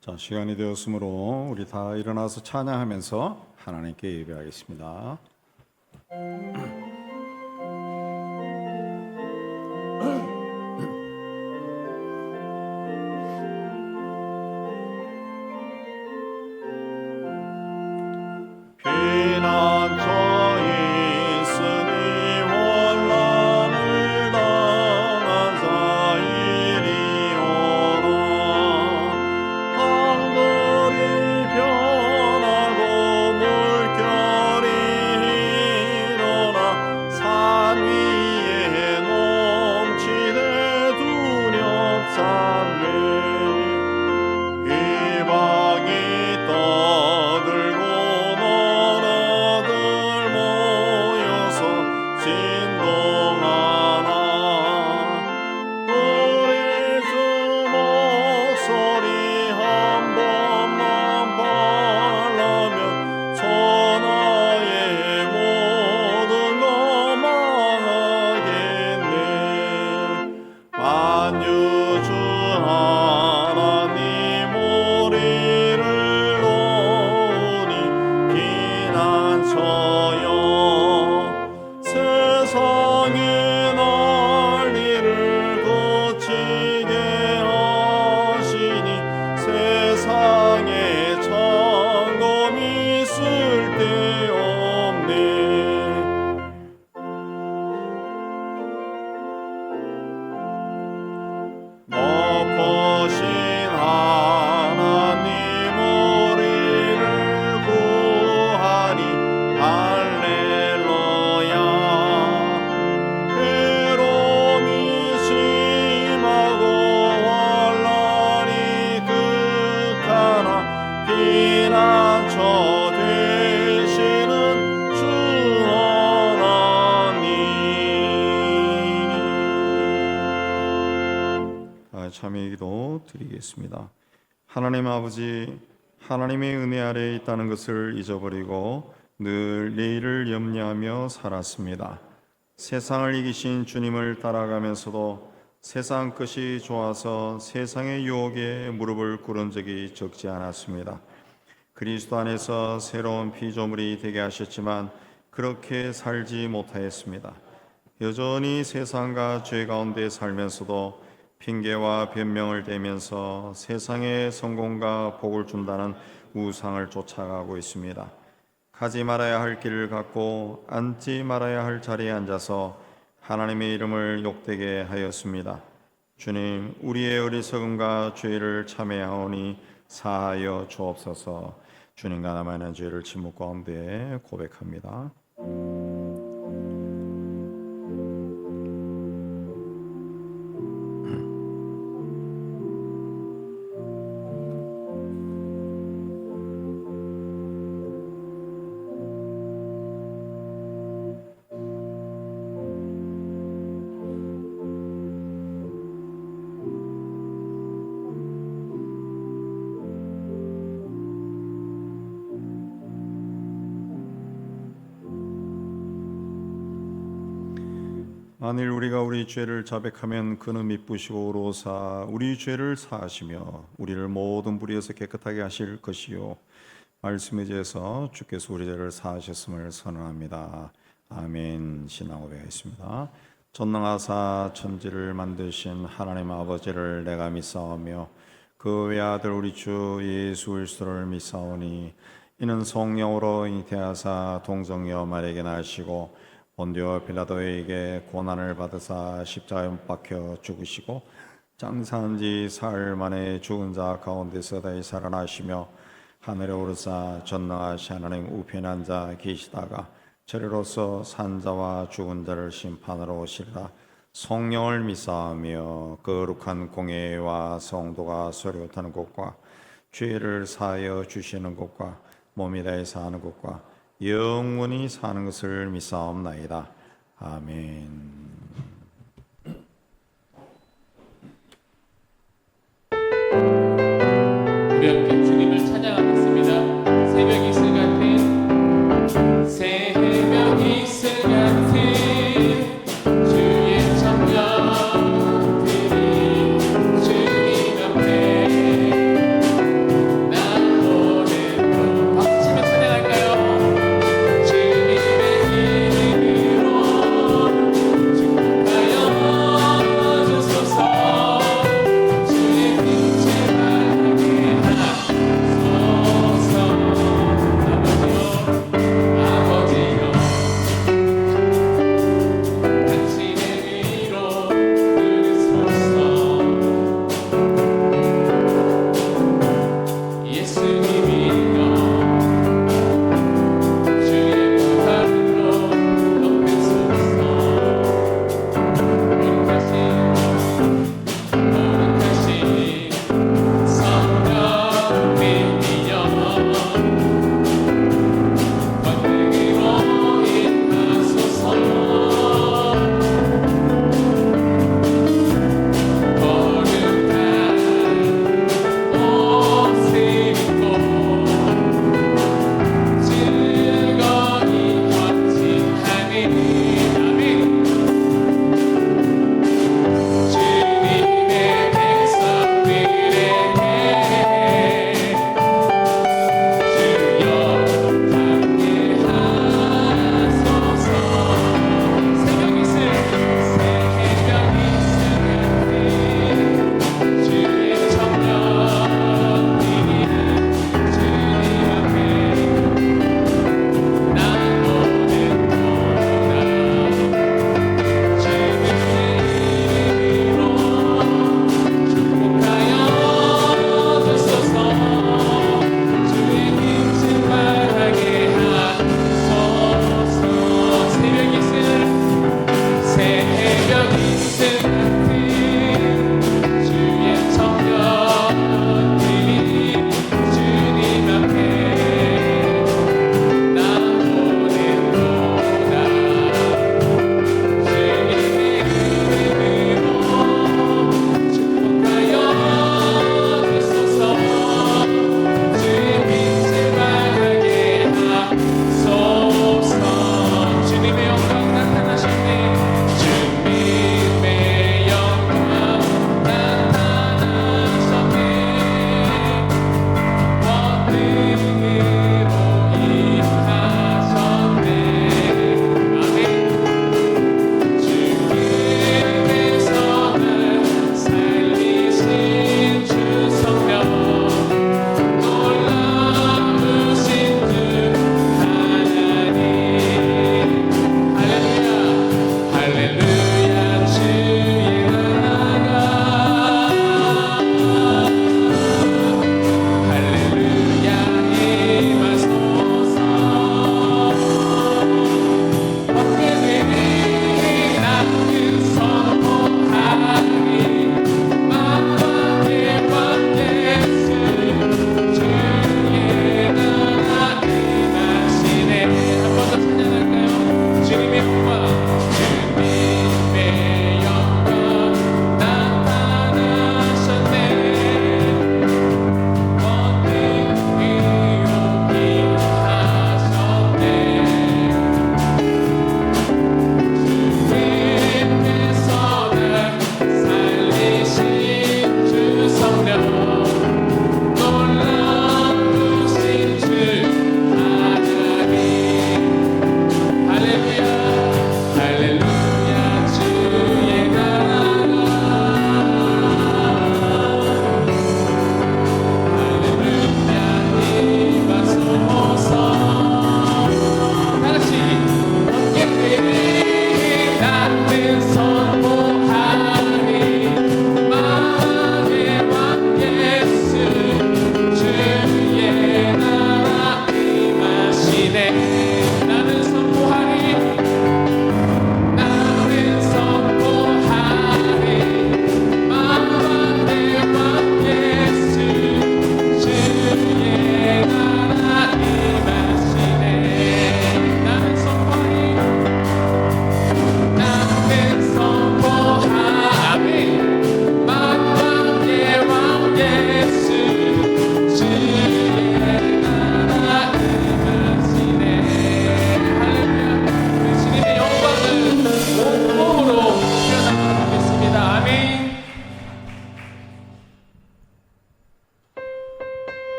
자, 시간이 되었으므로 우리 다 일어나서 찬양하면서 하나님께 예배하겠습니다. 피난처에 있으니 환난을 당한 자 이리 오라. 강들이 변하고 물결이 일어나 산 위에 넘치되 두렵삼네. 이방이 떠들고 너라들 모여서 진동하나. 우리 주 목소리 한 번만 parla면 천하의 모든 것 망하겠네. 만유주 하나님 우리를 놓으니 피난처여. 세상의 난리를 그치게 하시니 세상에 창검이 쓸데없네. 높으신 하나님 우리를 구하니 할렐루야. 괴로움이 심하고 환난이 극하나 피난처 되시는 주 하나님. 참여의 기도 드리겠습니다. 하나님 아버지, 하나님의 은혜 아래에 있다는 것을 잊어버리고 늘 내일을 염려하며 살았습니다. 세상을 이기신 주님을 따라가면서도 세상 것이 좋아서 세상의 유혹에 무릎을 꿇은 적이 적지 않았습니다. 그리스도 안에서 새로운 피조물이 되게 하셨지만 그렇게 살지 못하였습니다. 여전히 세상과 죄 가운데 살면서도 핑계와 변명을 대면서 세상에 성공과 복을 준다는 우상을 쫓아가고 있습니다. 가지 말아야 할 길을 갖고 앉지 말아야 할 자리에 앉아서 하나님의 이름을 욕되게 하였습니다. 주님, 우리의 어리석음과 죄를 참회하오니 사하여 주옵소서. 주님과 남아있는 죄를 침묵 가운데 고백합니다. 만일 우리가 우리 죄를 자백하면 그는 미쁘시고 오로사 우리 죄를 사하시며 우리를 모든 불의에서 깨끗하게 하실 것이요. 말씀에 대해서 주께서 우리 죄를 사하셨음을 선언합니다. 아멘. 신앙 고백하겠습니다. 전능하사 천지를 만드신 하나님 아버지를 내가 믿사오며 그 외아들 우리 주 예수 그리스도를 믿사오니 이는 성령으로 잉태하사 동정녀 마리아에게 나시고 본디오 빌라도에게 고난을 받으사 십자가에 못 박혀 죽으시고 장사한 지 사흘 만에 죽은 자 가운데서 다시 살아나시며 하늘에 오르사 전능하신 하나님 우편에 앉아 계시다가 저리로서 산 자와 죽은 자를 심판하러 오시리라. 성령을 믿사오며 거룩한 공예와 성도가 소리하는 곳과 죄를 사하여 주시는 곳과 몸이 다해 사는 곳과 영원히 사는 것을 믿사옵나이다. 아멘. 우리 함께 주님을 찬양하겠습니다. 새벽 이슬 같은 새벽 이슬 같은 주의 청년들이 주님 앞에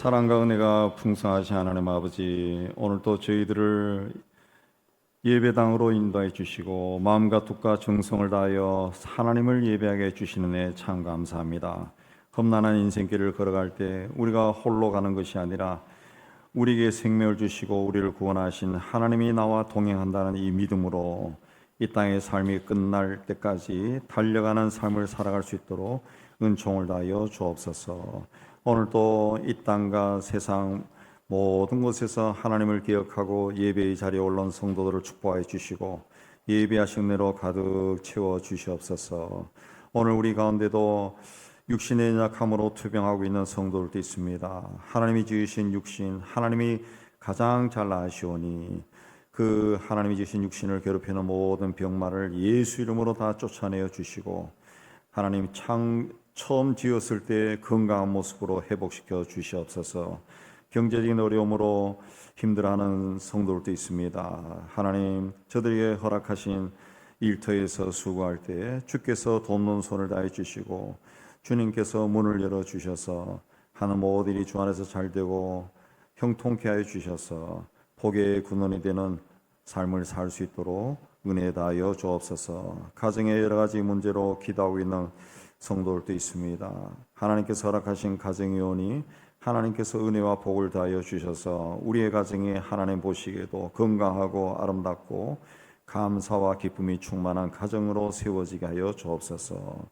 사랑과 은혜가 풍성하신 하나님 아버지, 오늘도 저희들을 예배당으로 인도해 주시고 마음과 뜻과 정성을 다하여 하나님을 예배하게 해주시는 애 참 감사합니다. 험난한 인생길을 걸어갈 때 우리가 홀로 가는 것이 아니라 우리에게 생명을 주시고 우리를 구원하신 하나님이 나와 동행한다는 이 믿음으로 이 땅의 삶이 끝날 때까지 달려가는 삶을 살아갈 수 있도록 은총을 다하여 주옵소서. 오늘도 이 땅과 세상 모든 곳에서 하나님을 기억하고 예배의 자리에 올라온 성도들을 축복하여 주시고 예배하신 은혜로 가득 채워 주시옵소서. 오늘 우리 가운데도 육신의 약함으로 투병하고 있는 성도들도 있습니다. 하나님이 지으신 육신, 하나님이 가장 잘 아시오니 그 하나님이 지으신 육신을 괴롭히는 모든 병마를 예수 이름으로 다 쫓아내어 주시고 하나님 처음 지었을 때 건강한 모습으로 회복시켜 주시옵소서. 경제적인 어려움으로 힘들어하는 성도들도 있습니다. 하나님, 저들에게 허락하신 일터에서 수고할 때 주께서 돕는 손을 다해 주시고 주님께서 문을 열어 주셔서 하는 모든 일이 주 안에서 잘 되고 형통케 하여 주셔서 복의 근원이 되는 삶을 살 수 있도록 은혜 다하여 주옵소서. 가정의 여러 가지 문제로 기도하고 있는 성도들도 있습니다. 하나님께서 허락하신 가정의 원이 하나님께서 은혜와 복을 다하여 주셔서 우리의 가정이 하나님 보시기에도 건강하고 아름답고 감사와 기쁨이 충만한 가정으로 세워지게 하여 주옵소서.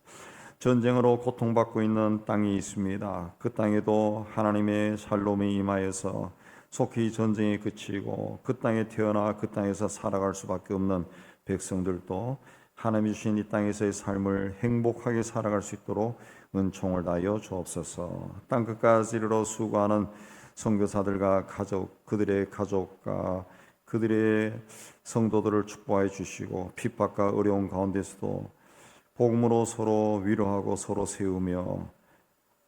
전쟁으로 고통받고 있는 땅이 있습니다. 그 땅에도 하나님의 샬롬이 임하여서 속히 전쟁이 그치고 그 땅에 태어나 그 땅에서 살아갈 수밖에 없는 백성들도 하나님이 주신 이 땅에서의 삶을 행복하게 살아갈 수 있도록 은총을 다하여 주옵소서. 땅 끝까지 이르러 수고하는 선교사들과 가족, 그들의 가족과 그들의 성도들을 축복하여 주시고 핍박과 어려운 가운데서도 복음으로 서로 위로하고 서로 세우며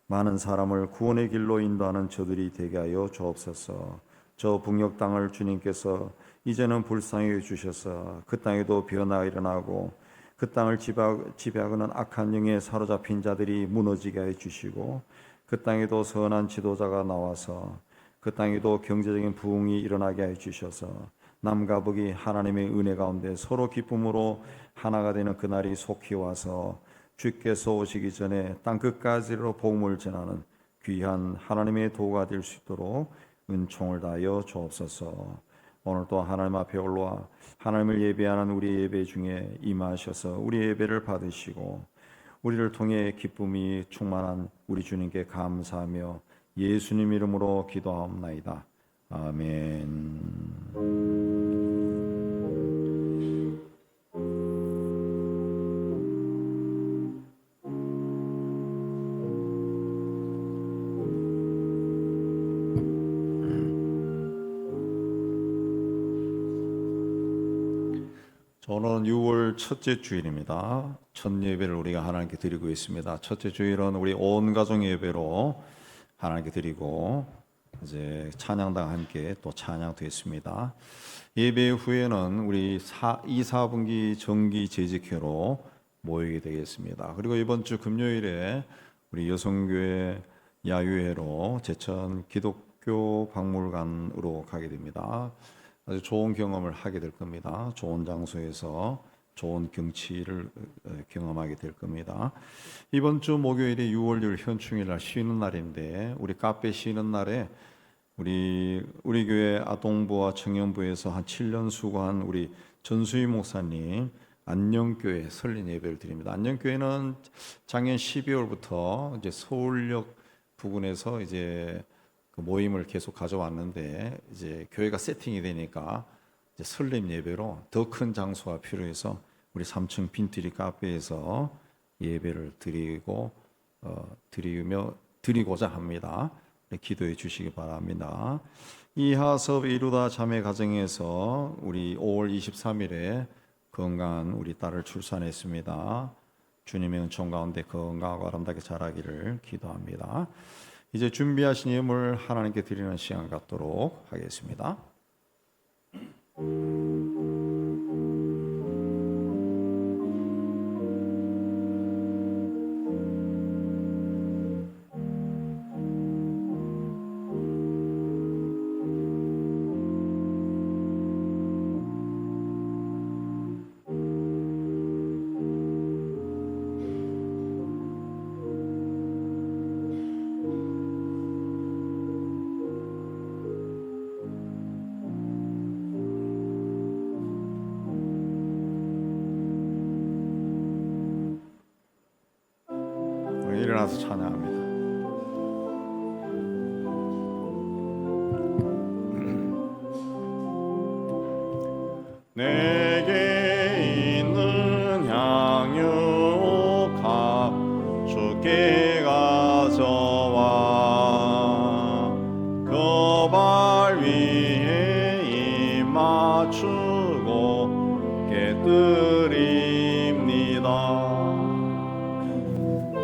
많은 사람을 구원의 길로 인도하는 저들이 되게 하여 주옵소서. 저 북녘 땅을 주님께서 이제는 불쌍히 주셔서 그 땅에도 변화가 일어나고 그 땅을 지배하고는 악한 영에 사로잡힌 자들이 무너지게 해 주시고 그 땅에도 선한 지도자가 나와서 그 땅에도 경제적인 부흥이 일어나게 해 주셔서 남과 북이 하나님의 은혜 가운데 서로 기쁨으로 하나가 되는 그날이 속히 와서 주께서 오시기 전에 땅 끝까지로 복음을 전하는 귀한 하나님의 도가 될 수 있도록 은총을 다하여 주옵소서. 오늘도 하나님 앞에 올라와 하나님을 예배하는 우리 예배 중에 임하셔서 우리 예배를 받으시고 우리를 통해 기쁨이 충만한 우리 주님께 감사하며 예수님 이름으로 기도하옵나이다. 아멘. 오늘은 6월 첫째 주일입니다. 첫 예배를 우리가 하나님께 드리고 있습니다. 첫째 주일은 우리 온 가정 예배로 하나님께 드리고 이제 찬양당 함께 또 찬양되었습니다. 예배 후에는 우리 2, 4분기 정기 재직회로 모이게 되겠습니다. 그리고 이번 주 금요일에 우리 여성교회 야유회로 제천 기독교 박물관으로 가게 됩니다. 아주 좋은 경험을 하게 될 겁니다. 좋은 장소에서 좋은 경치를 경험하게 될 겁니다. 이번 주 목요일이 6월 6일 현충일 날 쉬는 날인데 우리 카페 쉬는 날에 우리 교회 아동부와 청년부에서 한 7년 수고한 우리 전수희 목사님 안녕교회 설립 예배를 드립니다. 안녕교회는 작년 12월부터 이제 서울역 부근에서 이제 그 모임을 계속 가져왔는데 이제 교회가 세팅이 되니까 이제 설립 예배로 더 큰 장소가 필요해서 우리 3층 빈트리 카페에서 예배를 드리고자 합니다. 기도해 주시기 바랍니다. 이하섭 이루다 자매 가정에서 우리 5월 23일에 건강한 우리 딸을 출산했습니다. 주님의 은총 가운데 건강하고 아름답게 자라기를 기도합니다. 이제 준비하신 예물 하나님께 드리는 시간 갖도록 하겠습니다. 일어나서 찬양합니다. 내게 있는 향유가 주께 가져와 그 발 위에 입 맞추고 깨뜨립니다.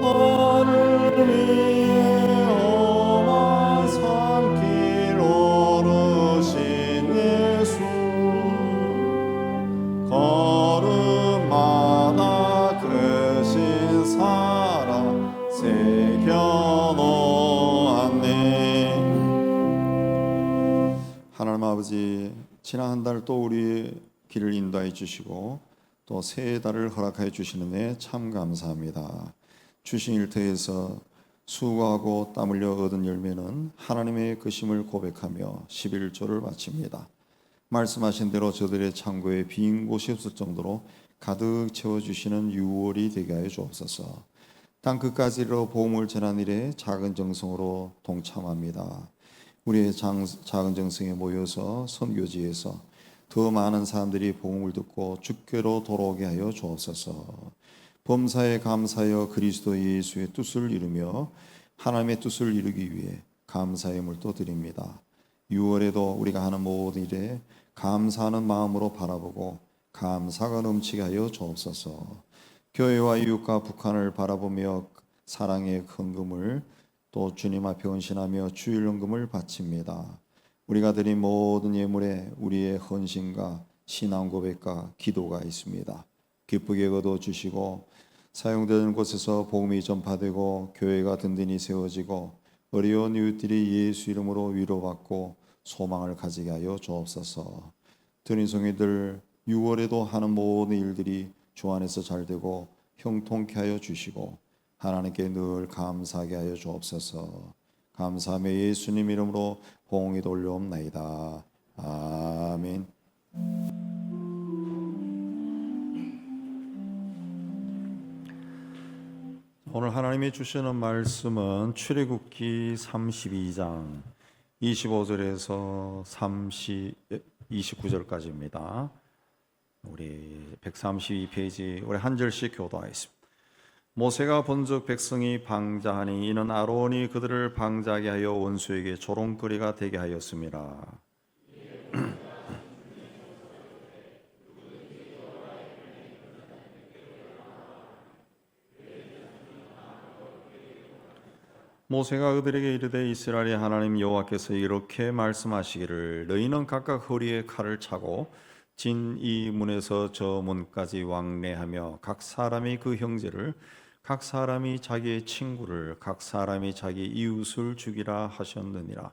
하늘 위에 험한 산길 오르신 예수 걸음마다 크신 사랑 새겨놓았네. 하나님 아버지, 지난 한 달 또 우리 길을 인도해 주시고 또 새해 달을 허락하여 주시는 데 참 감사합니다. 주신 일터에서 수고하고 땀 흘려 얻은 열매는 하나님의 것임을 고백하며 11조를 바칩니다. 말씀하신 대로 저들의 창고에 빈 곳이 없을 정도로 가득 채워주시는 6월이 되게 하여 주옵소서. 땅 끝까지로 복음을 전한 일에 작은 정성으로 동참합니다. 우리의 작은 정성에 모여서 선교지에서 더 많은 사람들이 복음을 듣고 주께로 돌아오게 하여 주옵소서. 범사에 감사하여 그리스도 예수의 뜻을 이루며 하나님의 뜻을 이루기 위해 감사의 물도 드립니다. 6월에도 우리가 하는 모든 일에 감사하는 마음으로 바라보고 감사가 넘치게 하여 주옵소서. 교회와 이웃과 북한을 바라보며 사랑의 헌금을 또 주님 앞에 헌신하며 주일 헌금을 바칩니다. 우리가 드린 모든 예물에 우리의 헌신과 신앙 고백과 기도가 있습니다. 기쁘게 거둬주시고 사용되는 곳에서 복음이 전파되고 교회가 든든히 세워지고 어려운 이웃들이 예수 이름으로 위로받고 소망을 가지게 하여 주옵소서. 드린송이들 6월에도 하는 모든 일들이 주 안에서 잘되고 형통케 하여 주시고 하나님께 늘 감사하게 하여 주옵소서. 감사하며 예수님 이름으로 공이 돌려옵나이다. 아멘. 오늘 하나님이 주시는 말씀은 출애굽기 32장 25절에서 29절까지입니다. 우리 132페이지 우리 한 절씩 교도하겠습니다. 모세가 본즉 백성이 방자하니 이는 아론이 그들을 방자하게 하여 원수에게 조롱거리가 되게 하였습니다. 모세가 그들에게 이르되 이스라엘의 하나님 여호와께서 이렇게 말씀하시기를 너희는 각각 허리에 칼을 차고 진 이 문에서 저 문까지 왕래하며 각 사람이 그 형제를 각 사람이 자기의 친구를 각 사람이 자기 이웃을 죽이라 하셨느니라.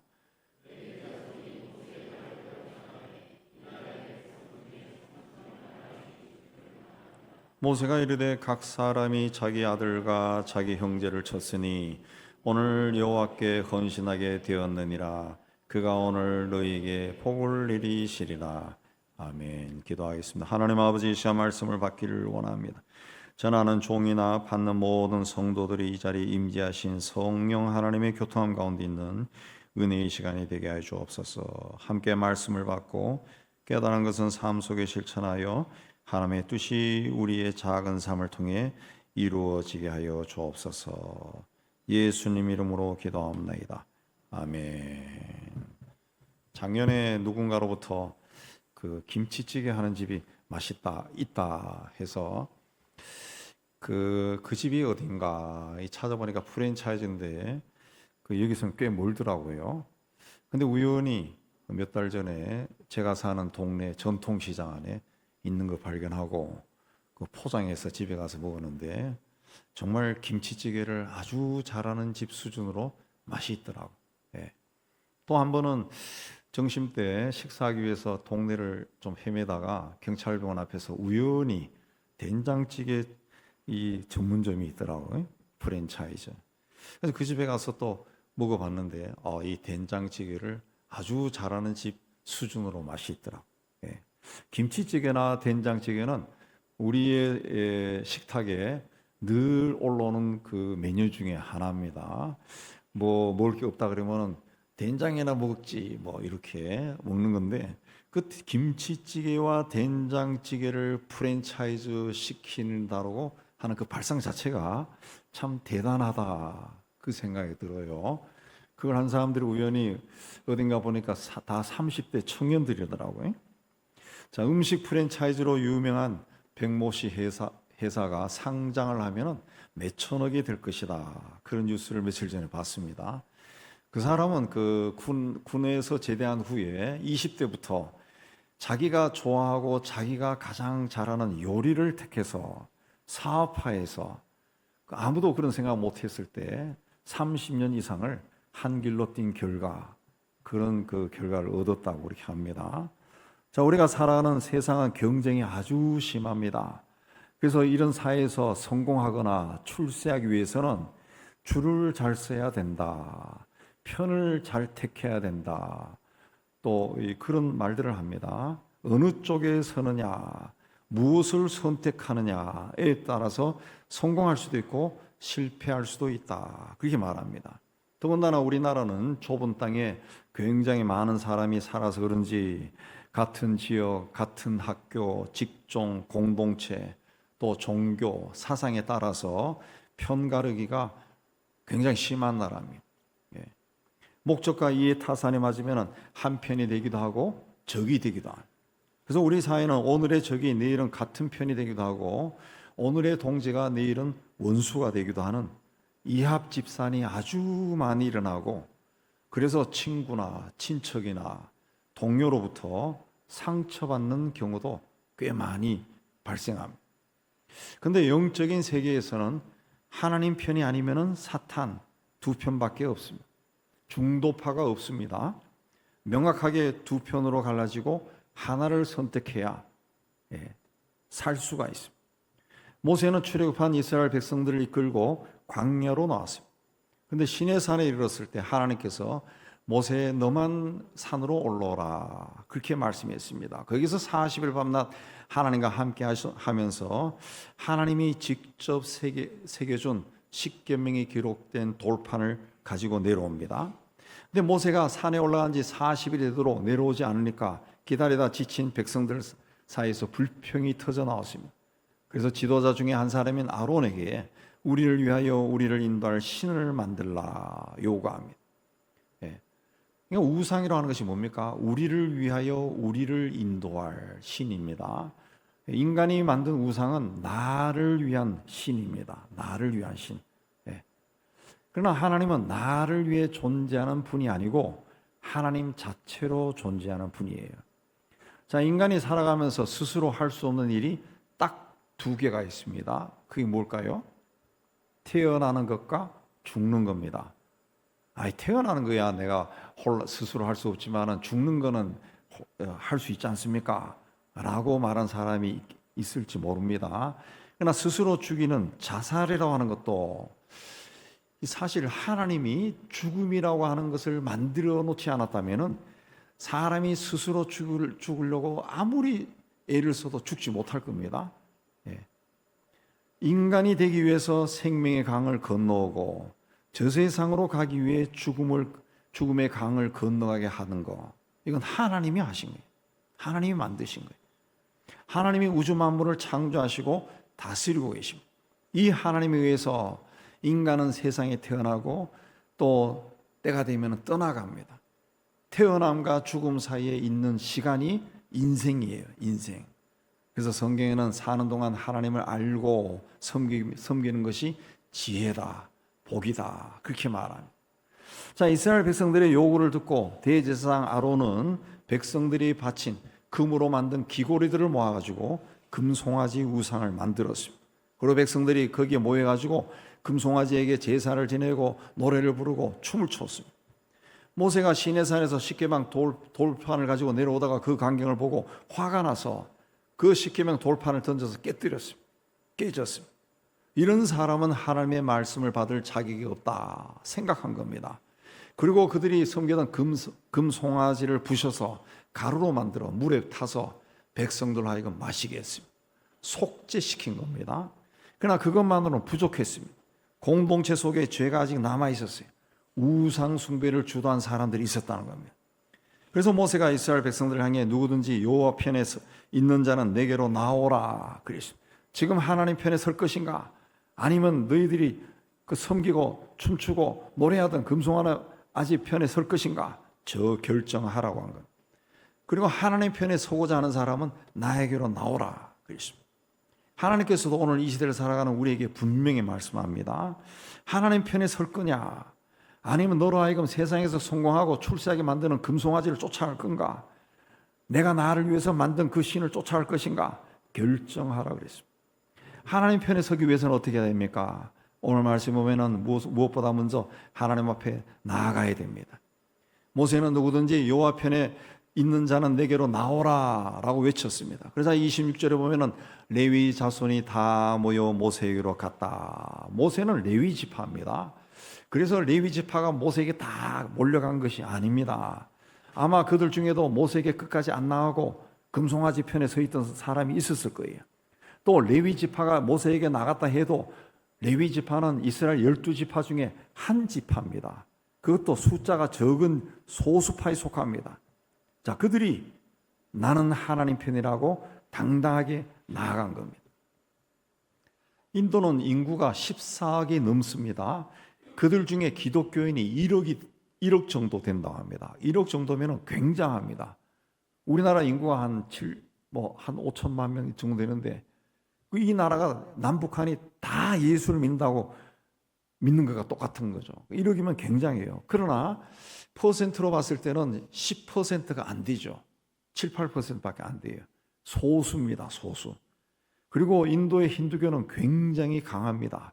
모세가 이르되 각 사람이 자기 아들과 자기 형제를 쳤으니 오늘 여호와께 헌신하게 되었느니라. 그가 오늘 너희에게 복을 내리시리라. 아멘. 기도하겠습니다. 하나님 아버지, 이 시간 말씀을 받기를 원합니다. 전하는 종이나 받는 모든 성도들이 이 자리에 임재하신 성령 하나님의 교통함 가운데 있는 은혜의 시간이 되게 하여 주옵소서. 함께 말씀을 받고 깨달은 것은 삶 속에 실천하여 하나님의 뜻이 우리의 작은 삶을 통해 이루어지게 하여 주옵소서. 예수님 이름으로 기도합니다. 아멘. 작년에 누군가로부터 그 김치찌개 하는 집이 있다 해서 그 집이 어딘가 찾아보니까 프랜차이즈인데 여기서는 꽤 멀더라고요. 근데 우연히 몇 달 전에 제가 사는 동네 전통시장 안에 있는 거 발견하고 그 포장해서 집에 가서 먹었는데 정말 김치찌개를 아주 잘하는 집 수준으로 맛이 있더라고. 예. 또 한 번은 점심 때 식사하기 위해서 동네를 좀 헤매다가 경찰병원 앞에서 우연히 된장찌개 이 전문점이 있더라고요. 프랜차이즈. 그래서 그 집에 가서 또 먹어봤는데 이 된장찌개를 아주 잘하는 집 수준으로 맛이 있더라고. 예. 김치찌개나 된장찌개는 우리의 식탁에 늘 올라오는 그 메뉴 중에 하나입니다. 뭐 먹을 게 없다 그러면은 된장이나 먹지 뭐 이렇게 먹는 건데 그 김치찌개와 된장찌개를 프랜차이즈 시킨다고 하는 그 발상 자체가 참 대단하다 그 생각이 들어요. 그걸 한 사람들이 우연히 어딘가 보니까 다 30대 청년들이더라고요. 자, 음식 프랜차이즈로 유명한 백모씨 회사가 상장을 하면은 몇천억이 될 것이다. 그런 뉴스를 며칠 전에 봤습니다. 그 사람은 그 군에서 제대한 후에 20대부터 자기가 좋아하고 자기가 가장 잘하는 요리를 택해서 사업화해서 아무도 그런 생각 못했을 때 30년 이상을 한 길로 뛴 결과 그런 그 결과를 얻었다고 그렇게 합니다. 자, 우리가 살아가는 세상은 경쟁이 아주 심합니다. 그래서 이런 사회에서 성공하거나 출세하기 위해서는 줄을 잘 서야 된다. 편을 잘 택해야 된다. 또 그런 말들을 합니다. 어느 쪽에 서느냐, 무엇을 선택하느냐에 따라서 성공할 수도 있고 실패할 수도 있다. 그렇게 말합니다. 더군다나 우리나라는 좁은 땅에 굉장히 많은 사람이 살아서 그런지 같은 지역, 같은 학교, 직종, 공동체, 또 종교, 사상에 따라서 편가르기가 굉장히 심한 나라입니다. 예. 목적과 이해 타산에 맞으면 한편이 되기도 하고 적이 되기도 합니다. 그래서 우리 사회는 오늘의 적이 내일은 같은 편이 되기도 하고 오늘의 동지가 내일은 원수가 되기도 하는 이합집산이 아주 많이 일어나고 그래서 친구나 친척이나 동료로부터 상처받는 경우도 꽤 많이 발생합니다. 그런데 영적인 세계에서는 하나님 편이 아니면은 사탄 두 편밖에 없습니다. 중도파가 없습니다. 명확하게 두 편으로 갈라지고 하나를 선택해야 살 수가 있습니다. 모세는 출애굽한 이스라엘 백성들을 이끌고 광야로 나왔습니다. 그런데 시내산에 이르렀을 때 하나님께서 모세 너만 산으로 올라오라 그렇게 말씀했습니다. 거기서 40일 밤낮 하나님과 함께 하면서 하나님이 직접 새겨준 십계명이 기록된 돌판을 가지고 내려옵니다. 근데 모세가 산에 올라간 지 40일이 되도록 내려오지 않으니까 기다리다 지친 백성들 사이에서 불평이 터져 나왔습니다. 그래서 지도자 중에 한 사람인 아론에게 우리를 위하여 우리를 인도할 신을 만들라 요구합니다. 그러니까 우상이라고 하는 것이 뭡니까? 우리를 위하여 우리를 인도할 신입니다. 인간이 만든 우상은 나를 위한 신입니다. 나를 위한 신. 그러나 하나님은 나를 위해 존재하는 분이 아니고 하나님 자체로 존재하는 분이에요. 자, 인간이 살아가면서 스스로 할 수 없는 일이 딱 두 개가 있습니다. 그게 뭘까요? 태어나는 것과 죽는 겁니다. 태어나는 거야 내가 스스로 할 수 없지만 죽는 거는 할 수 있지 않습니까? 라고 말한 사람이 있을지 모릅니다. 그러나 스스로 죽이는 자살이라고 하는 것도 사실 하나님이 죽음이라고 하는 것을 만들어 놓지 않았다면 사람이 스스로 죽으려고 아무리 애를 써도 죽지 못할 겁니다. 인간이 되기 위해서 생명의 강을 건너오고 저 세상으로 가기 위해 죽음의 강을 건너가게 하는 거, 이건 하나님이 하신 거예요. 하나님이 만드신 거예요. 하나님이 우주 만물을 창조하시고 다스리고 계십니다. 이 하나님에 의해서 인간은 세상에 태어나고 또 때가 되면 떠나갑니다. 태어남과 죽음 사이에 있는 시간이 인생이에요. 인생. 그래서 성경에는 사는 동안 하나님을 알고 섬기는 것이 지혜다, 복이다 그렇게 말합니다. 자, 이스라엘 백성들의 요구를 듣고 대제사장 아론은 백성들이 바친 금으로 만든 귀고리들을 모아가지고 금송아지 우상을 만들었습니다. 그리고 백성들이 거기에 모여가지고 금송아지에게 제사를 지내고 노래를 부르고 춤을 췄습니다. 모세가 시내산에서 십계명 돌판을 가지고 내려오다가 그 광경을 보고 화가 나서 그 십계명 돌판을 던져서 깨뜨렸습니다. 깨졌습니다. 이런 사람은 하나님의 말씀을 받을 자격이 없다 생각한 겁니다. 그리고 그들이 섬기던 금송아지를 부셔서 가루로 만들어 물에 타서 백성들 하여금 마시게 했습니다. 속죄시킨 겁니다. 그러나 그것만으로는 부족했습니다. 공동체 속에 죄가 아직 남아 있었어요. 우상 숭배를 주도한 사람들이 있었다는 겁니다. 그래서 모세가 이스라엘 백성들을 향해 누구든지 여호와 편에 있는 자는 내게로 나오라 그랬습니다. 지금 하나님 편에 설 것인가? 아니면 너희들이 그 섬기고 춤추고 노래하던 금송아지 편에 설 것인가? 저 결정하라고 한 것. 그리고 하나님 편에 서고자 하는 사람은 나에게로 나오라 그랬습니다. 하나님께서도 오늘 이 시대를 살아가는 우리에게 분명히 말씀합니다. 하나님 편에 설 거냐? 아니면 너로 하여금 세상에서 성공하고 출세하게 만드는 금송아지를 쫓아갈 건가? 내가 나를 위해서 만든 그 신을 쫓아갈 것인가? 결정하라 그랬습니다. 하나님 편에 서기 위해서는 어떻게 해야 됩니까? 오늘 말씀 보면은 무엇보다 먼저 하나님 앞에 나아가야 됩니다. 모세는 누구든지 여호와 편에 있는 자는 내게로 나오라라고 외쳤습니다. 그래서 26절에 보면은 레위 자손이 다 모여 모세에게로 갔다. 모세는 레위 지파입니다. 그래서 레위 지파가 모세에게 다 몰려간 것이 아닙니다. 아마 그들 중에도 모세에게 끝까지 안 나가고 금송아지 편에 서 있던 사람이 있었을 거예요. 또 레위 지파가 모세에게 나갔다 해도 레위 지파는 이스라엘 12지파 중에 한 지파입니다. 그것도 숫자가 적은 소수파에 속합니다. 자, 그들이 나는 하나님 편이라고 당당하게 나아간 겁니다. 인도는 인구가 14억이 넘습니다. 그들 중에 기독교인이 1억 정도 된다고 합니다. 1억 정도면 굉장합니다. 우리나라 인구가 한 5천만 명 정도 되는데 이 나라가 남북한이 다 예수를 믿는 것과 똑같은 거죠. 1억이면 굉장해요. 그러나 퍼센트로 봤을 때는 10%가 안 되죠. 7, 8%밖에 안 돼요. 소수입니다. 소수. 그리고 인도의 힌두교는 굉장히 강합니다.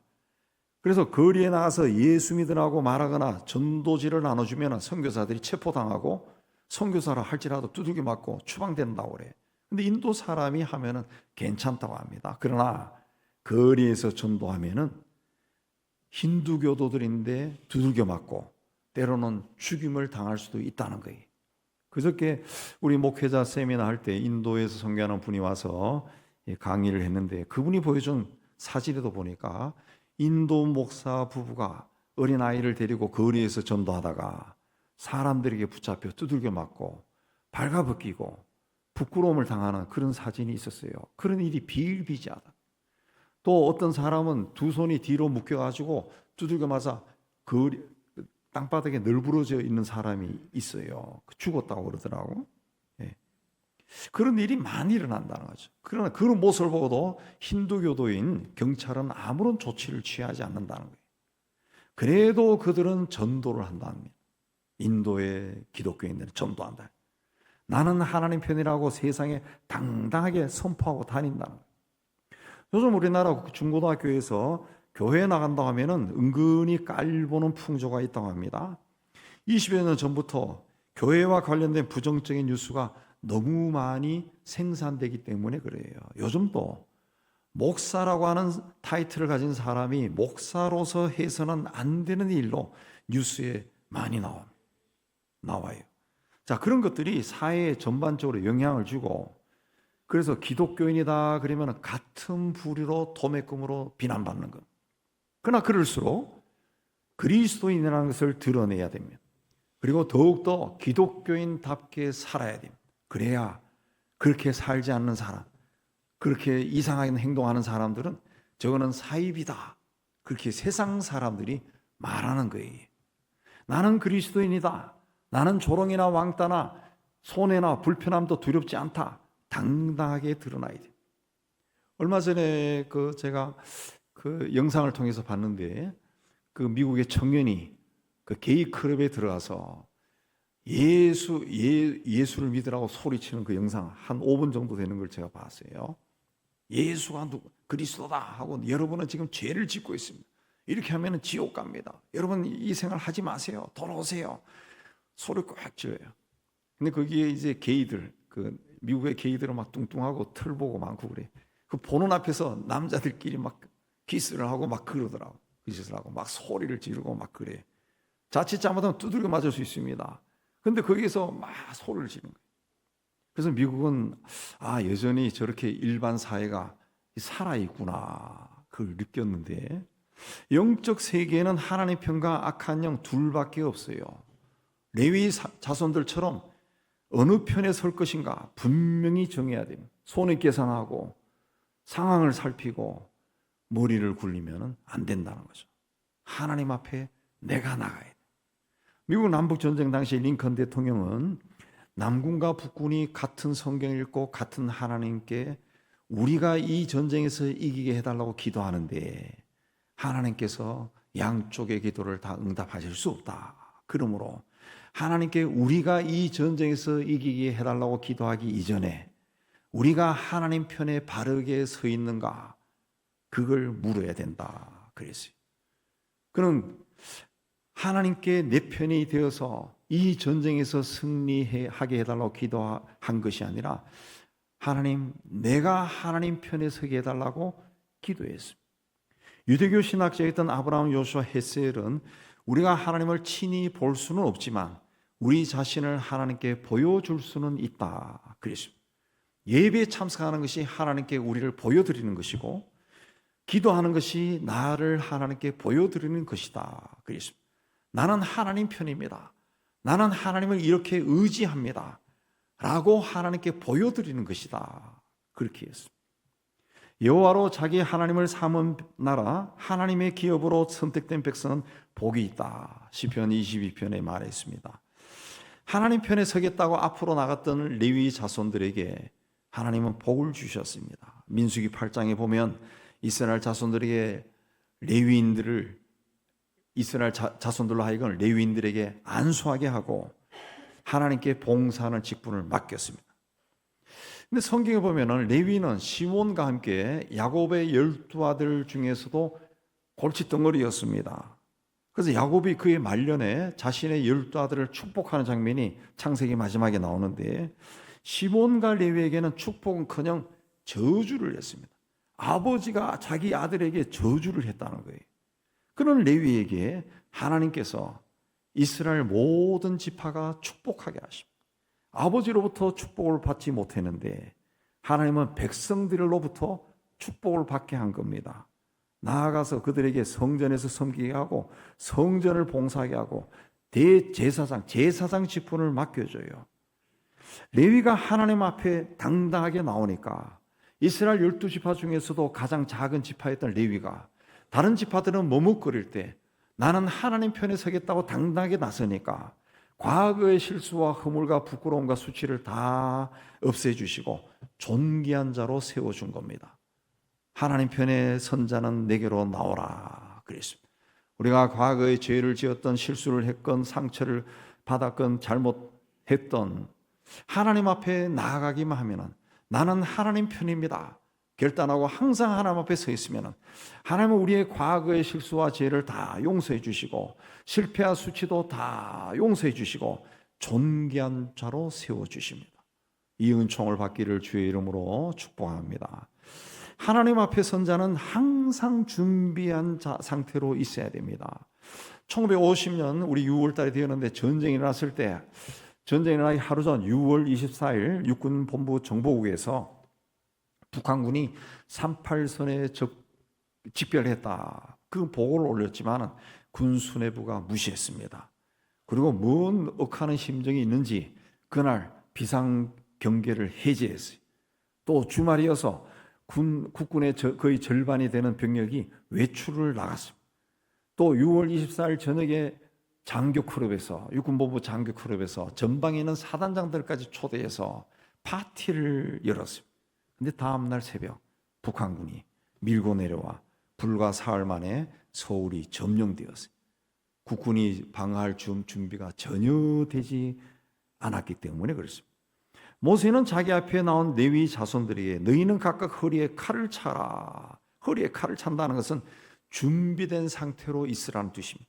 그래서 거리에 나가서 예수 믿으라고 말하거나 전도지를 나눠주면 선교사들이 체포당하고 선교사라 할지라도 두들겨 맞고 추방된다고 그래요. 근데 인도 사람이 하면은 괜찮다고 합니다. 그러나 거리에서 전도하면은 힌두교도들인데 두들겨 맞고 때로는 죽임을 당할 수도 있다는 거예요. 그저께 우리 목회자 세미나 할 때 인도에서 선교하는 분이 와서 강의를 했는데 그분이 보여준 사진에도 보니까 인도 목사 부부가 어린아이를 데리고 거리에서 전도하다가 사람들에게 붙잡혀 두들겨 맞고 발가벗기고 부끄러움을 당하는 그런 사진이 있었어요. 그런 일이 비일비재하다. 또 어떤 사람은 두 손이 뒤로 묶여가지고 두들겨 맞아 땅바닥에 널브러져 있는 사람이 있어요. 죽었다고 그러더라고. 예. 그런 일이 많이 일어난다는 거죠. 그러나 그런 모습을 보고도 힌두교도인 경찰은 아무런 조치를 취하지 않는다는 거예요. 그래도 그들은 전도를 한답니다. 인도의 기독교인들은 전도한다. 나는 하나님 편이라고 세상에 당당하게 선포하고 다닌다는 거예요. 요즘 우리나라 중고등학교에서 교회에 나간다고 하면은 은근히 깔보는 풍조가 있다고 합니다. 20여 년 전부터 교회와 관련된 부정적인 뉴스가 너무 많이 생산되기 때문에 그래요. 요즘도 목사라고 하는 타이틀을 가진 사람이 목사로서 해서는 안 되는 일로 뉴스에 많이 나와요. 자, 그런 것들이 사회에 전반적으로 영향을 주고 그래서 기독교인이다 그러면 같은 부류로 도매금으로 비난받는 것. 그러나 그럴수록 그리스도인이라는 것을 드러내야 됩니다. 그리고 더욱더 기독교인답게 살아야 됩니다. 그래야 그렇게 살지 않는 사람, 그렇게 이상하게 행동하는 사람들은 저거는 사입이다. 그렇게 세상 사람들이 말하는 거예요. 나는 그리스도인이다. 나는 조롱이나 왕따나 손해나 불편함도 두렵지 않다. 당당하게 드러나야 돼. 얼마 전에 제가 영상을 통해서 봤는데 미국의 청년이 게이 클럽에 들어가서 예수를 믿으라고 소리치는 그 영상 한 5분 정도 되는 걸 제가 봤어요. 예수가 그리스도다 하고 여러분은 지금 죄를 짓고 있습니다. 이렇게 하면 지옥 갑니다. 여러분 이 생활 하지 마세요. 돌아오세요. 소리 꽉 질러요. 근데 거기에 이제 게이들 미국의 게이들은 막 뚱뚱하고 털 보고 많고 그래. 그 보는 앞에서 남자들끼리 막 키스를 하고 막 그러더라고. 키스를 하고 막 소리를 지르고 막 그래. 자칫 잘못하면 두들겨 맞을 수 있습니다. 근데 거기에서 막 소리를 지르는 거예요. 그래서 미국은 여전히 저렇게 일반 사회가 살아있구나 그걸 느꼈는데 영적 세계에는 하나님 편과 악한 영 둘밖에 없어요. 레위 자손들처럼 어느 편에 설 것인가 분명히 정해야 됩니다. 손을 계산하고 상황을 살피고 머리를 굴리면 안 된다는 거죠. 하나님 앞에 내가 나가야 돼. 미국 남북전쟁 당시 링컨 대통령은 남군과 북군이 같은 성경을 읽고 같은 하나님께 우리가 이 전쟁에서 이기게 해달라고 기도하는데 하나님께서 양쪽의 기도를 다 응답하실 수 없다. 그러므로 하나님께 우리가 이 전쟁에서 이기게 해달라고 기도하기 이전에 우리가 하나님 편에 바르게 서 있는가 그걸 물어야 된다 그랬어요. 그는 하나님께 내 편이 되어서 이 전쟁에서 승리하게 해달라고 기도한 것이 아니라 하나님 내가 하나님 편에 서게 해달라고 기도했습니다. 유대교 신학자였던 아브라함 요슈아 헤셀은 우리가 하나님을 친히 볼 수는 없지만 우리 자신을 하나님께 보여줄 수는 있다. 그랬습니다. 예배에 참석하는 것이 하나님께 우리를 보여드리는 것이고 기도하는 것이 나를 하나님께 보여드리는 것이다. 그랬습니다. 나는 하나님 편입니다. 나는 하나님을 이렇게 의지합니다. 라고 하나님께 보여드리는 것이다. 그렇게 했습니다. 여호와로 자기 하나님을 삼은 나라, 하나님의 기업으로 선택된 백성은 복이 있다. 시편 22편에 말했습니다. 하나님 편에 서겠다고 앞으로 나갔던 레위 자손들에게 하나님은 복을 주셨습니다. 민수기 8장에 보면 이스라엘 자손들에게 레위인들을 이스라엘 자손들로 하여금 레위인들에게 안수하게 하고 하나님께 봉사하는 직분을 맡겼습니다. 근데 성경에 보면은 레위는 시몬과 함께 야곱의 12아들 중에서도 골칫덩어리였습니다. 그래서 야곱이 그의 말년에 자신의 12아들을 축복하는 장면이 창세기 마지막에 나오는데 시몬과 레위에게는 축복은커녕 저주를 했습니다. 아버지가 자기 아들에게 저주를 했다는 거예요. 그런 레위에게 하나님께서 이스라엘 모든 지파가 축복하게 하십니다. 아버지로부터 축복을 받지 못했는데 하나님은 백성들로부터 축복을 받게 한 겁니다. 나아가서 그들에게 성전에서 섬기게 하고 성전을 봉사하게 하고 대제사장, 제사장 직분을 맡겨줘요. 레위가 하나님 앞에 당당하게 나오니까 이스라엘 12지파 중에서도 가장 작은 지파였던 레위가 다른 지파들은 머뭇거릴 때 나는 하나님 편에 서겠다고 당당하게 나서니까 과거의 실수와 허물과 부끄러움과 수치를 다 없애주시고 존귀한 자로 세워준 겁니다. 하나님 편에 선 자는 내게로 나오라 그랬습니다. 우리가 과거에 죄를 지었던 실수를 했건 상처를 받았건 잘못했던 하나님 앞에 나아가기만 하면은 나는 하나님 편입니다. 결단하고 항상 하나님 앞에 서 있으면 하나님은 우리의 과거의 실수와 죄를 다 용서해 주시고 실패와 수치도 다 용서해 주시고 존귀한 자로 세워주십니다. 이 은총을 받기를 주의 이름으로 축복합니다. 하나님 앞에 선 자는 항상 준비한 상태로 있어야 됩니다. 1950년 우리 6월 달에 되었는데 전쟁이 일어났을 때 전쟁이 일어나기 하루 전 6월 24일 육군본부 정보국에서 북한군이 38선에 직별했다. 그 보고를 올렸지만 군 수뇌부가 무시했습니다. 그리고 뭔 억하는 심정이 있는지 그날 비상경계를 해제했어요. 또 주말이어서 국군의 거의 절반이 되는 병력이 외출을 나갔습니다. 또 6월 24일 저녁에 장교클럽에서 육군본부 장교클럽에서 전방에 있는 사단장들까지 초대해서 파티를 열었습니다. 근데 다음날 새벽 북한군이 밀고 내려와 불과 사흘 만에 서울이 점령되었어요. 국군이 방어할 준비가 전혀 되지 않았기 때문에 그렇습니다. 모세는 자기 앞에 나온 레위 자손들에게 너희는 각각 허리에 칼을 차라. 허리에 칼을 찬다는 것은 준비된 상태로 있으라는 뜻입니다.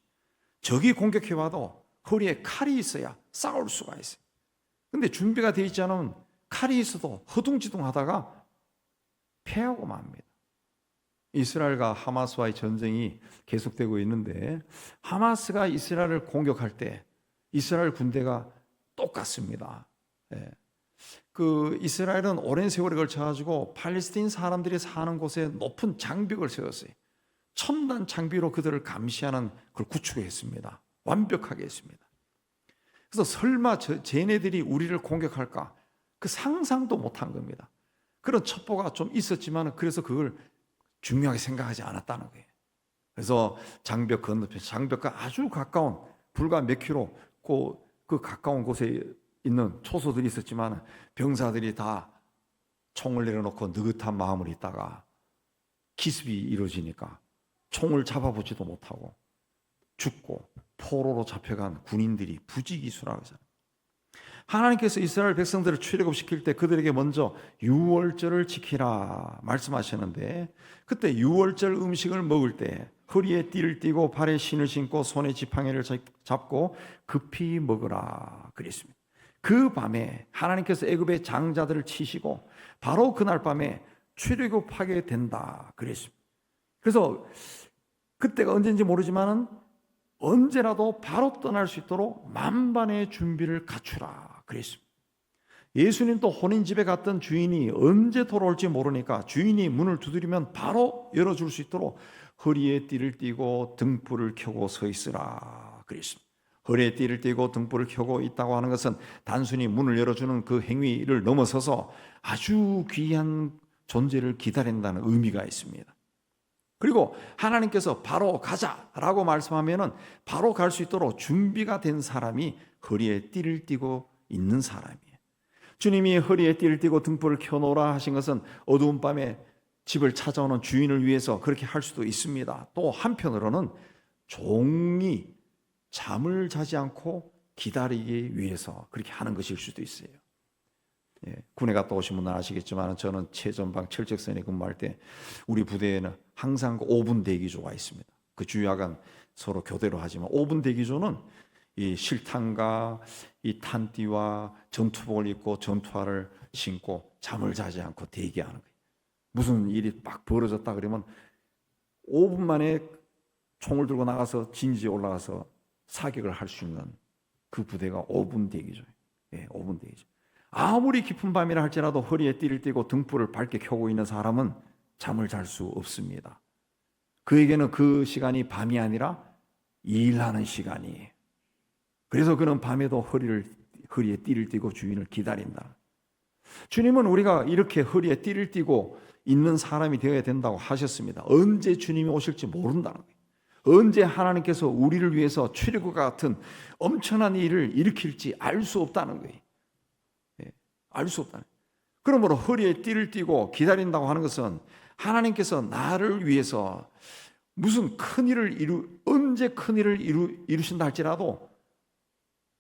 적이 공격해와도 허리에 칼이 있어야 싸울 수가 있어요. 근데 준비가 되어 있지 않으면 칼이 있어도 허둥지둥하다가 패하고 맙니다. 이스라엘과 하마스와의 전쟁이 계속되고 있는데 하마스가 이스라엘을 공격할 때 이스라엘 군대가 똑같습니다. 그 이스라엘은 오랜 세월에 걸쳐가지고 팔레스타인 사람들이 사는 곳에 높은 장벽을 세웠어요. 첨단 장비로 그들을 감시하는 걸 구축했습니다. 완벽하게 했습니다. 그래서 설마 쟤네들이 우리를 공격할까? 그 상상도 못한 겁니다. 그런 첩보가 좀 있었지만 그래서 그걸 중요하게 생각하지 않았다는 거예요. 그래서 장벽 건너편, 장벽과 아주 가까운 불과 몇 킬로 그 가까운 곳에 있는 초소들이 있었지만 병사들이 다 총을 내려놓고 느긋한 마음으로 있다가 기습이 이루어지니까 총을 잡아보지도 못하고 죽고 포로로 잡혀간 군인들이 부지기수라고 하잖아요. 하나님께서 이스라엘 백성들을 출애굽시킬 때 그들에게 먼저 유월절을 지키라 말씀하셨는데 그때 유월절 음식을 먹을 때 허리에 띠를 띠고 발에 신을 신고 손에 지팡이를 잡고 급히 먹으라 그랬습니다. 그 밤에 하나님께서 애굽의 장자들을 치시고 바로 그날 밤에 출애굽하게 된다 그랬습니다. 그래서 그때가 언제인지 모르지만은 언제라도 바로 떠날 수 있도록 만반의 준비를 갖추라 그랬습니다. 예수님도 혼인집에 갔던 주인이 언제 돌아올지 모르니까 주인이 문을 두드리면 바로 열어줄 수 있도록 허리에 띠를 띠고 등불을 켜고 서 있으라 그랬습니다. 허리에 띠를 띠고 등불을 켜고 있다고 하는 것은 단순히 문을 열어주는 그 행위를 넘어서서 아주 귀한 존재를 기다린다는 의미가 있습니다. 그리고 하나님께서 바로 가자라고 말씀하면은 바로 갈 수 있도록 준비가 된 사람이 허리에 띠를 띠고 있는 사람이에요. 주님이 허리에 띠를 띠고 등불을 켜놓으라 하신 것은 어두운 밤에 집을 찾아오는 주인을 위해서 그렇게 할 수도 있습니다. 또 한편으로는 종이 잠을 자지 않고 기다리기 위해서 그렇게 하는 것일 수도 있어요. 군에 갔다 오신 분은 아시겠지만 저는 최전방 철책선에 근무할 때 우리 부대에는 항상 5분 대기조가 있습니다. 그 주야간 서로 교대로 하지만 5분 대기조는 이 실탄과 이 탄띠와 전투복을 입고 전투화를 신고 잠을 자지 않고 대기하는 거예요. 무슨 일이 막 벌어졌다 그러면 5분 만에 총을 들고 나가서 진지에 올라가서 사격을 할 수 있는 그 부대가 5분 대기조예요. 5분 대기조. 아무리 깊은 밤이라 할지라도 허리에 띠를 띠고 등불을 밝게 켜고 있는 사람은 잠을 잘 수 없습니다. 그에게는 그 시간이 밤이 아니라 일하는 시간이에요. 그래서 그는 밤에도 허리에 띠를 띠고 주인을 기다린다. 주님은 우리가 이렇게 허리에 띠를 띠고 있는 사람이 되어야 된다고 하셨습니다. 언제 주님이 오실지 모른다는 거예요. 언제 하나님께서 우리를 위해서 출애굽과 같은 엄청난 일을 일으킬지 알 수 없다는 거예요. 알 수 없다는 거예요. 그러므로 허리에 띠를 띠고 기다린다고 하는 것은 하나님께서 나를 위해서 무슨 큰 일을 언제 큰 일을 이루신다 할지라도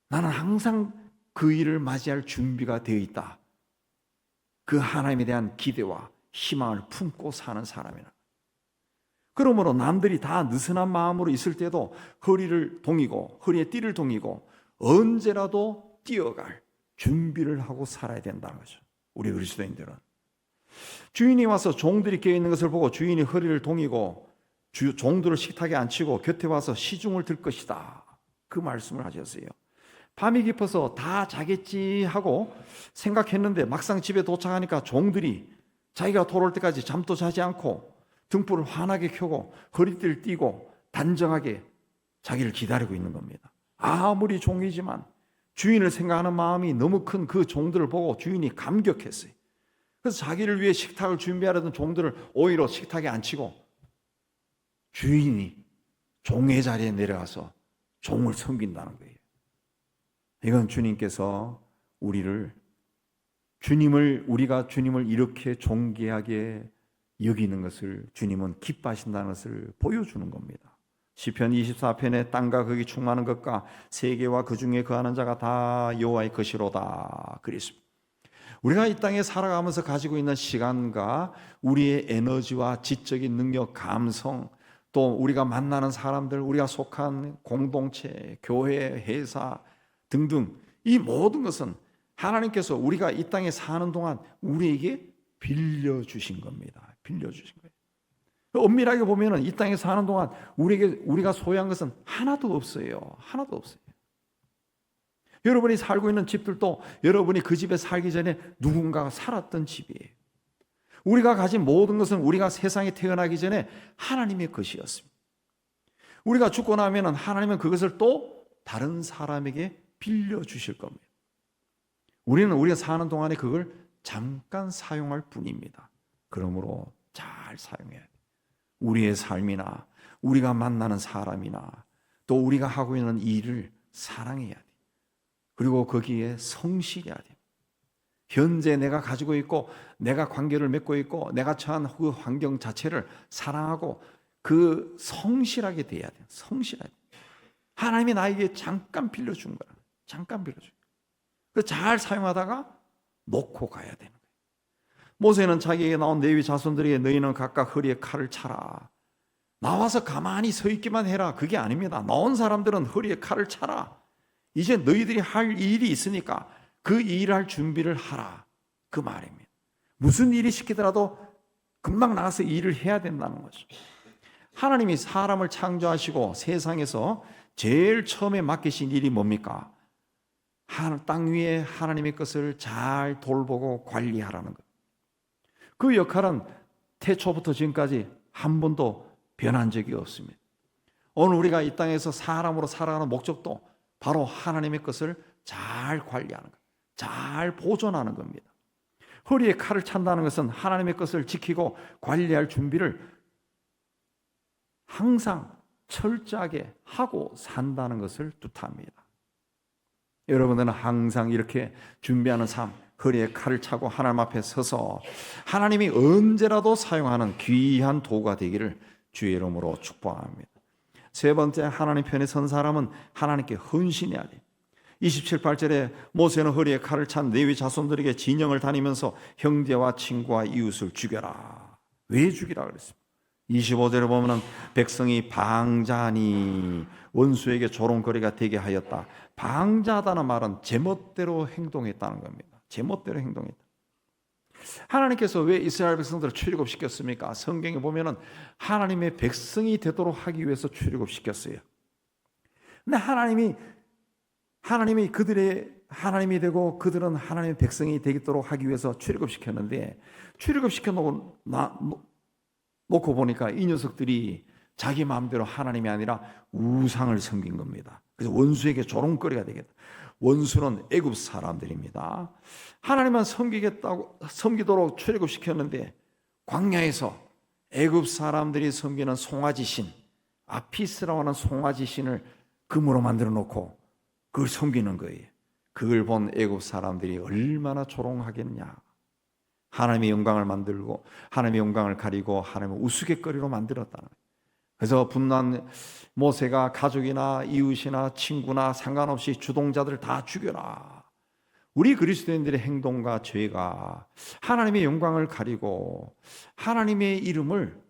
나는 항상 그 일을 맞이할 준비가 되어 있다. 그 하나님에 대한 기대와 희망을 품고 사는 사람이라. 그러므로 남들이 다 느슨한 마음으로 있을 때도 허리를 동이고 허리에 띠를 동이고 언제라도 뛰어갈 준비를 하고 살아야 된다는 거죠. 우리 그리스도인들은 주인이 와서 종들이 깨어 있는 것을 보고 주인이 허리를 동이고 종들을 식탁에 앉히고 곁에 와서 시중을 들 것이다. 그 말씀을 하셨어요. 밤이 깊어서 다 자겠지 하고 생각했는데 막상 집에 도착하니까 종들이 자기가 돌아올 때까지 잠도 자지 않고 등불을 환하게 켜고 허리띠를 띠고 단정하게 자기를 기다리고 있는 겁니다. 아무리 종이지만 주인을 생각하는 마음이 너무 큰 그 종들을 보고 주인이 감격했어요. 그래서 자기를 위해 식탁을 준비하려던 종들을 오히려 식탁에 앉히고 주인이 종의 자리에 내려가서 종을 섬긴다는 거예요. 이건 주님께서 우리가 주님을 이렇게 존귀하게 여기는 것을 주님은 기뻐하신다는 것을 보여주는 겁니다. 시편 24편에 땅과 거기 충만한 것과 세계와 그 중에 거하는 자가 다 여호와의 것이로다 그랬습니다. 우리가 이 땅에 살아가면서 가지고 있는 시간과 우리의 에너지와 지적인 능력, 감성, 또 우리가 만나는 사람들, 우리가 속한 공동체, 교회, 회사 등등 이 모든 것은 하나님께서 우리가 이 땅에 사는 동안 우리에게 빌려주신 겁니다. 빌려주신 거예요. 엄밀하게 보면은 이 땅에 사는 동안 우리가 소유한 것은 하나도 없어요. 하나도 없어요. 여러분이 살고 있는 집들도 여러분이 그 집에 살기 전에 누군가가 살았던 집이에요. 우리가 가진 모든 것은 우리가 세상에 태어나기 전에 하나님의 것이었습니다. 우리가 죽고 나면은 하나님은 그것을 또 다른 사람에게 빌려주실 겁니다. 우리가 사는 동안에 그걸 잠깐 사용할 뿐입니다. 그러므로 잘 사용해야 돼요. 우리의 삶이나 우리가 만나는 사람이나 또 우리가 하고 있는 일을 사랑해야 돼요. 그리고 거기에 성실해야 돼요. 현재 내가 가지고 있고 내가 관계를 맺고 있고 내가 처한 그 환경 자체를 사랑하고 그 성실하게 돼야 돼요. 성실하게. 하나님이 나에게 잠깐 빌려준 거야. 잠깐 빌려준 거야. 그 잘 사용하다가 놓고 가야 되는 거예요. 모세는 자기에게 나온 레위 자손들에게 너희는 각각 허리에 칼을 차라. 나와서 가만히 서 있기만 해라. 그게 아닙니다. 나온 사람들은 허리에 칼을 차라. 이제 너희들이 할 일이 있으니까 그 일을 할 준비를 하라. 그 말입니다. 무슨 일이 시키더라도 금방 나가서 일을 해야 된다는 거죠. 하나님이 사람을 창조하시고 세상에서 제일 처음에 맡기신 일이 뭡니까? 땅 위에 하나님의 것을 잘 돌보고 관리하라는 것. 그 역할은 태초부터 지금까지 한 번도 변한 적이 없습니다. 오늘 우리가 이 땅에서 사람으로 살아가는 목적도 바로 하나님의 것을 잘 관리하는 것, 잘 보존하는 겁니다. 허리에 칼을 찬다는 것은 하나님의 것을 지키고 관리할 준비를 항상 철저하게 하고 산다는 것을 뜻합니다. 여러분들은 항상 이렇게 준비하는 삶, 허리에 칼을 차고 하나님 앞에 서서 하나님이 언제라도 사용하는 귀한 도구가 되기를 주의 이름으로 축복합니다. 세 번째, 하나님 편에 선 사람은 하나님께 헌신해야 돼요. 27, 8절에 모세는 허리에 칼을 찬 레위 자손들에게 진영을 다니면서 형제와 친구와 이웃을 죽여라. 왜 죽이라 그랬습니까? 25절에 보면 백성이 방자하니 원수에게 조롱거리가 되게 하였다. 방자하다는 말은 제멋대로 행동했다는 겁니다. 제멋대로 행동했다. 하나님께서 왜 이스라엘 백성들을 출애굽시켰습니까? 성경에 보면은 하나님의 백성이 되도록 하기 위해서 출애굽시켰어요. 근데 하나님이 그들의 하나님이 되고 그들은 하나님의 백성이 되도록 하기 위해서 출애굽시켰는데 출애굽시켜 놓고 보니까 이 녀석들이 자기 마음대로 하나님이 아니라 우상을 섬긴 겁니다. 그래서 원수에게 조롱거리가 되겠다. 원수는 애굽 사람들입니다. 하나님만 섬기도록 출애굽시켰는데 광야에서 애굽 사람들이 섬기는 송아지신 아피스라고 하는 송아지신을 금으로 만들어 놓고 그걸 섬기는 거예요. 그걸 본 애굽 사람들이 얼마나 조롱하겠냐. 하나님의 영광을 만들고 하나님의 영광을 가리고 하나님의 우스갯거리로 만들었다는 거예요. 그래서 분노한 모세가 가족이나 이웃이나 친구나 상관없이 주동자들을 다 죽여라. 우리 그리스도인들의 행동과 죄가 하나님의 영광을 가리고 하나님의 이름을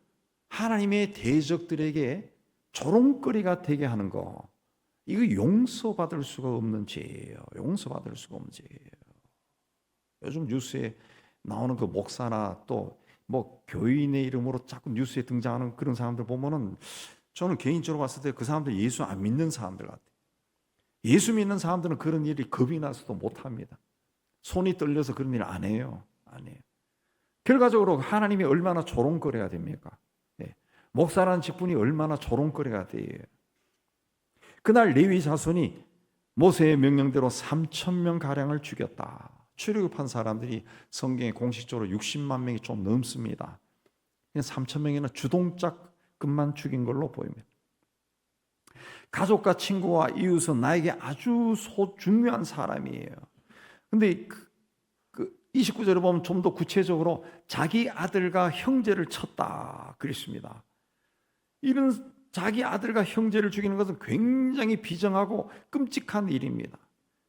하나님의 대적들에게 조롱거리가 되게 하는 거, 이거 용서받을 수가 없는 죄예요. 용서받을 수가 없는 죄예요. 요즘 뉴스에 나오는 그 목사나 또 뭐 교인의 이름으로 자꾸 뉴스에 등장하는 그런 사람들 보면은 저는 개인적으로 봤을 때 그 사람들 예수 안 믿는 사람들 같아요. 예수 믿는 사람들은 그런 일이 겁이 나서도 못 합니다. 손이 떨려서 그런 일 안 해요. 안 해요. 결과적으로 하나님이 얼마나 조롱거리가 됩니까? 네. 목사라는 직분이 얼마나 조롱거리가 돼요. 그날 레위 자손이 모세의 명령대로 3,000명 가량을 죽였다. 출애굽한 사람들이 성경에 공식적으로 60만 명이 좀 넘습니다. 3,000명이나 주동짝급만 죽인 걸로 보입니다. 가족과 친구와 이웃은 나에게 아주 중요한 사람이에요. 근데 29절에 보면 좀 더 구체적으로 자기 아들과 형제를 쳤다 그랬습니다. 이런 자기 아들과 형제를 죽이는 것은 굉장히 비정하고 끔찍한 일입니다.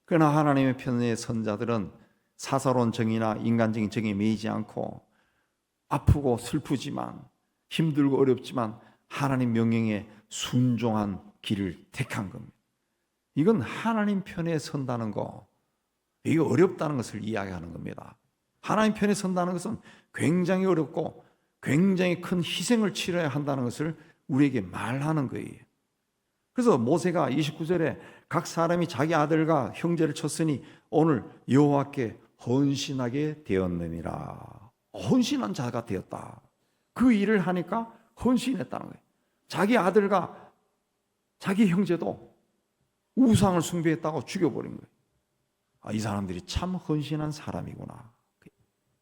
그러나 하나님의 편의 선자들은 사사로운 정의나 인간적인 정의에 매이지 않고 아프고 슬프지만 힘들고 어렵지만 하나님 명령에 순종한 길을 택한 겁니다. 이건 하나님 편에 선다는 거, 이게 어렵다는 것을 이야기하는 겁니다. 하나님 편에 선다는 것은 굉장히 어렵고 굉장히 큰 희생을 치러야 한다는 것을 우리에게 말하는 거예요. 그래서 모세가 29절에 각 사람이 자기 아들과 형제를 쳤으니 오늘 여호와께 헌신하게 되었느니라. 헌신한 자가 되었다. 그 일을 하니까 헌신했다는 거예요. 자기 아들과 자기 형제도 우상을 숭배했다고 죽여버린 거예요. 이 사람들이 참 헌신한 사람이구나.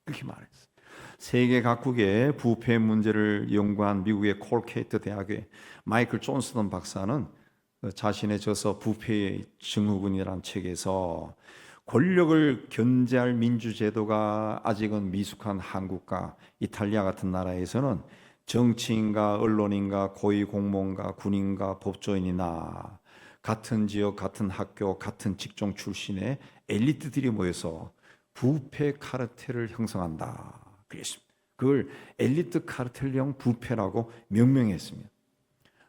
그렇게 말했어요. 세계 각국의 부패 문제를 연구한 미국의 콜케이트 대학의 마이클 존스턴 박사는 자신의 저서 부패의 증후군이라는 책에서 권력을 견제할 민주제도가 아직은 미숙한 한국과 이탈리아 같은 나라에서는 정치인과 언론인과 고위공무원과 군인과 법조인이나 같은 지역, 같은 학교, 같은 직종 출신의 엘리트들이 모여서 부패 카르텔을 형성한다 그랬습니다. 그걸 엘리트 카르텔형 부패라고 명명했습니다.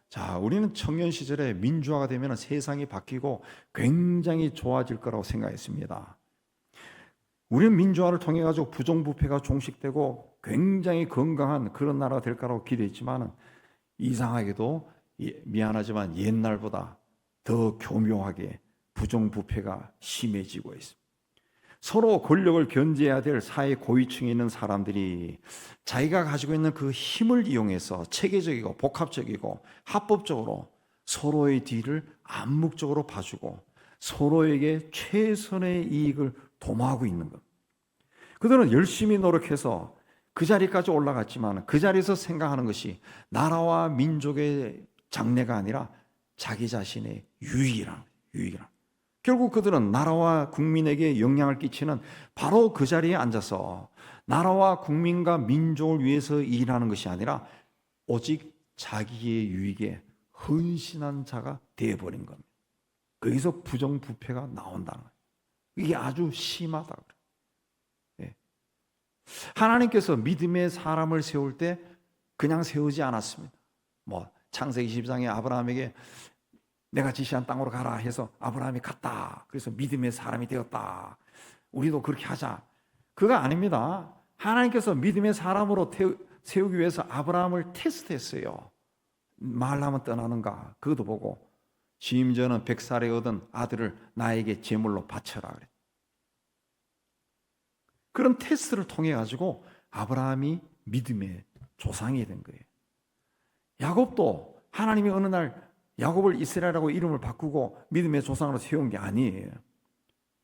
자, 우리는 청년 시절에 민주화가 되면 세상이 바뀌고 굉장히 좋아질 거라고 생각했습니다. 우리는 민주화를 통해 가지고 부정부패가 종식되고 굉장히 건강한 그런 나라가 될 거라고 기대했지만 이상하게도 미안하지만 옛날보다 더 교묘하게 부정부패가 심해지고 있습니다. 서로 권력을 견제해야 될 사회 고위층에 있는 사람들이 자기가 가지고 있는 그 힘을 이용해서 체계적이고 복합적이고 합법적으로 서로의 뒤를 암묵적으로 봐주고 서로에게 최선의 이익을 도모하고 있는 것. 그들은 열심히 노력해서 그 자리까지 올라갔지만 그 자리에서 생각하는 것이 나라와 민족의 장래가 아니라 자기 자신의 유익이란. 결국 그들은 나라와 국민에게 영향을 끼치는 바로 그 자리에 앉아서 나라와 국민과 민족을 위해서 일하는 것이 아니라 오직 자기의 유익에 헌신한 자가 되어버린 겁니다. 거기서 부정부패가 나온다는 거예요. 이게 아주 심하다. 예. 하나님께서 믿음의 사람을 세울 때 그냥 세우지 않았습니다. 창세기 12장에 아브라함에게 내가 지시한 땅으로 가라 해서 아브라함이 갔다. 그래서 믿음의 사람이 되었다. 우리도 그렇게 하자. 그거 아닙니다. 하나님께서 믿음의 사람으로 세우기 위해서 아브라함을 테스트했어요. 말하면 떠나는가? 그것도 보고 심지어는 100살에 얻은 아들을 나에게 제물로 바쳐라 그래. 그런 테스트를 통해 가지고 아브라함이 믿음의 조상이 된 거예요. 야곱도 하나님이 어느 날 야곱을 이스라엘이라고 이름을 바꾸고 믿음의 조상으로 세운 게 아니에요.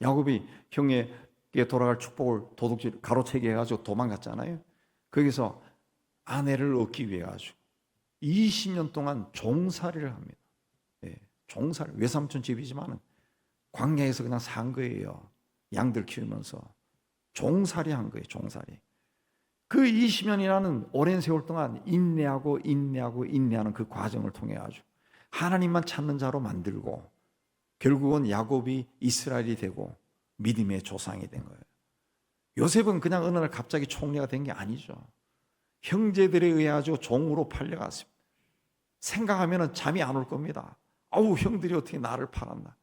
야곱이 형에게 돌아갈 축복을 도둑질 가로채기 해가지고 도망갔잖아요. 거기서 아내를 얻기 위해 가지고 20년 동안 종살이를 합니다. 예, 종살, 외삼촌 집이지만 광야에서 그냥 산 거예요. 양들 키우면서 종살이 한 거예요. 종살이. 그 20년이라는 오랜 세월 동안 인내하는 그 과정을 통해 가지고 하나님만 찾는 자로 만들고 결국은 야곱이 이스라엘이 되고 믿음의 조상이 된 거예요. 요셉은 그냥 어느 날 갑자기 총리가 된 게 아니죠. 형제들에 의해 가지고 종으로 팔려갔습니다. 생각하면 잠이 안 올 겁니다. 아우, 형들이 어떻게 나를 팔았나.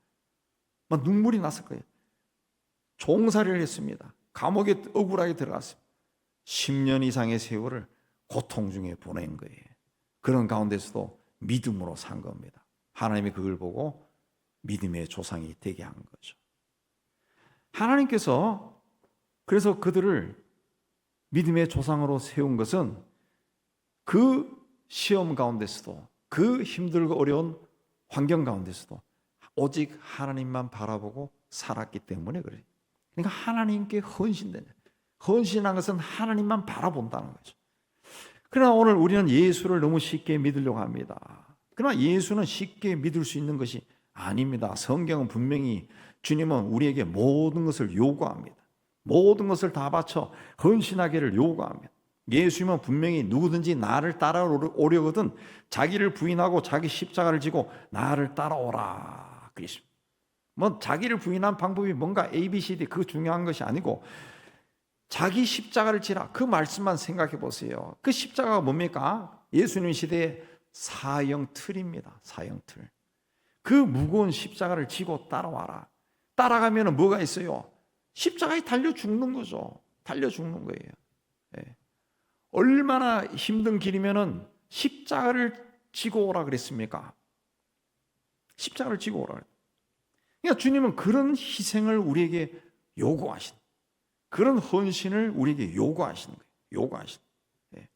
막 눈물이 났을 거예요. 종살이를 했습니다. 감옥에 억울하게 들어갔습니다. 10년 이상의 세월을 고통 중에 보낸 거예요. 그런 가운데서도 믿음으로 산 겁니다. 하나님이 그걸 보고 믿음의 조상이 되게 한 거죠. 하나님께서 그래서 그들을 믿음의 조상으로 세운 것은 그 시험 가운데서도 그 힘들고 어려운 환경 가운데서도 오직 하나님만 바라보고 살았기 때문에 그래요. 그러니까 하나님께 헌신한 것은 하나님만 바라본다는 거죠. 그러나 오늘 우리는 예수를 너무 쉽게 믿으려고 합니다. 그러나 예수는 쉽게 믿을 수 있는 것이 아닙니다. 성경은 분명히 주님은 우리에게 모든 것을 요구합니다. 모든 것을 다 바쳐 헌신하기를 요구합니다. 예수님은 분명히 누구든지 나를 따라오려거든 자기를 부인하고 자기 십자가를 지고 나를 따라오라 그랬습니다. 자기를 부인한 방법이 뭔가 ABCD 그거 중요한 것이 아니고 자기 십자가를 지라 그 말씀만 생각해 보세요. 그 십자가가 뭡니까? 예수님 시대의 사형 틀입니다. 사형 틀. 그 무거운 십자가를 지고 따라와라. 따라가면 뭐가 있어요? 십자가에 달려 죽는 거죠. 달려 죽는 거예요. 네. 얼마나 힘든 길이면은 십자가를 지고 오라 그랬습니까? 십자가를 지고 오라. 그러니까 주님은 그런 희생을 우리에게 요구하신, 그런 헌신을 우리에게 요구하시는 거예요. 요구하시는. 예.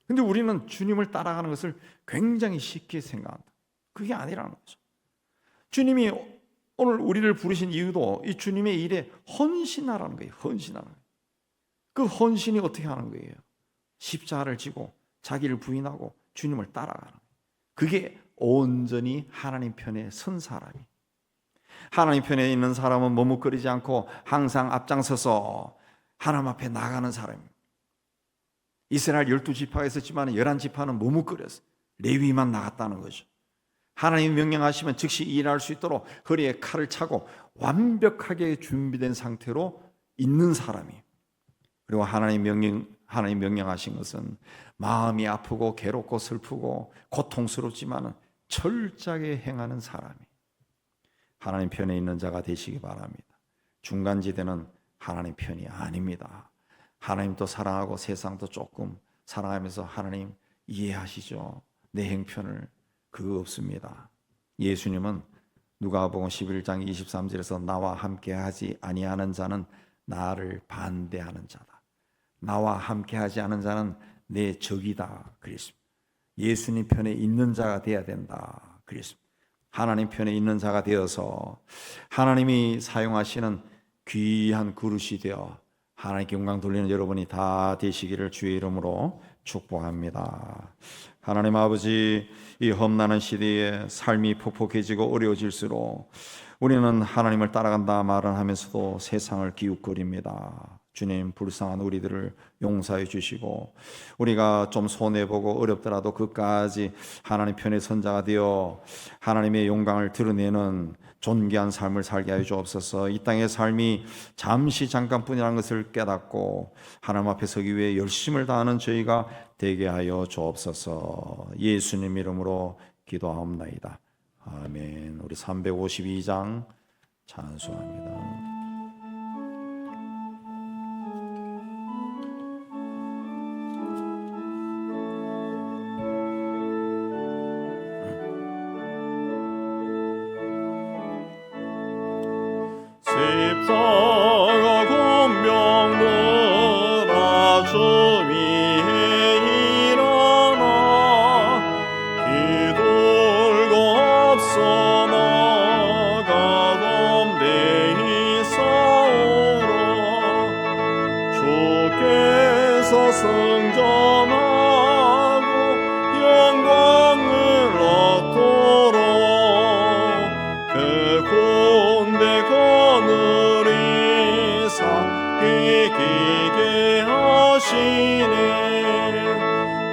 근데 우리는 주님을 따라가는 것을 굉장히 쉽게 생각한다. 그게 아니라는 거죠. 주님이 오늘 우리를 부르신 이유도 이 주님의 일에 헌신하라는 거예요. 헌신하는 거예요. 그 헌신이 어떻게 하는 거예요? 십자가를 지고 자기를 부인하고 주님을 따라가는 거예요. 그게 온전히 하나님 편에 선 사람이. 하나님 편에 있는 사람은 머뭇거리지 않고 항상 앞장서서 하나님 앞에 나가는 사람입니다. 이스라엘 12지파가 있었지만 11지파는 머뭇거렸어요. 레위만 나갔다는 거죠. 하나님이 명령하시면 즉시 일할 수 있도록 허리에 칼을 차고 완벽하게 준비된 상태로 있는 사람이. 그리고 하나님 명령하신 것은 마음이 아프고 괴롭고 슬프고 고통스럽지만 철저하게 행하는 사람이. 하나님 편에 있는 자가 되시기 바랍니다. 중간지대는 하나님 편이 아닙니다. 하나님도 사랑하고 세상도 조금 사랑하면서 하나님 이해하시죠. 내 행편을 그거 없습니다. 예수님은 누가복음 11장 23절에서 나와 함께하지 아니하는 자는 나를 반대하는 자다. 나와 함께하지 않은 자는 내 적이다 그랬습니다. 예수님 편에 있는 자가 되어야 된다 그랬습니다. 하나님 편에 있는 자가 되어서 하나님이 사용하시는 귀한 그릇이 되어 하나님께 영광 돌리는 여러분이 다 되시기를 주의 이름으로 축복합니다. 하나님 아버지, 이 험난한 시대에 삶이 폭폭해지고 어려워질수록 우리는 하나님을 따라간다 말은 하면서도 세상을 기웃거립니다. 주님, 불쌍한 우리들을 용서해 주시고 우리가 좀 손해보고 어렵더라도 끝까지 하나님 편의 선자가 되어 하나님의 영광을 드러내는 존귀한 삶을 살게 하여 주옵소서. 이 땅의 삶이 잠시 잠깐뿐이라는 것을 깨닫고 하나님 앞에 서기 위해 열심을 다하는 저희가 되게 하여 주옵소서. 예수님 이름으로 기도하옵나이다. 아멘. 우리 352장 찬송합니다. 십자가 권병들아 주 위에 일어나 기들고 앞서 나가던 데이 싸우라 주께서 승전하고 영광을 얻도록 그 군대 거느리사 이기게 하시네.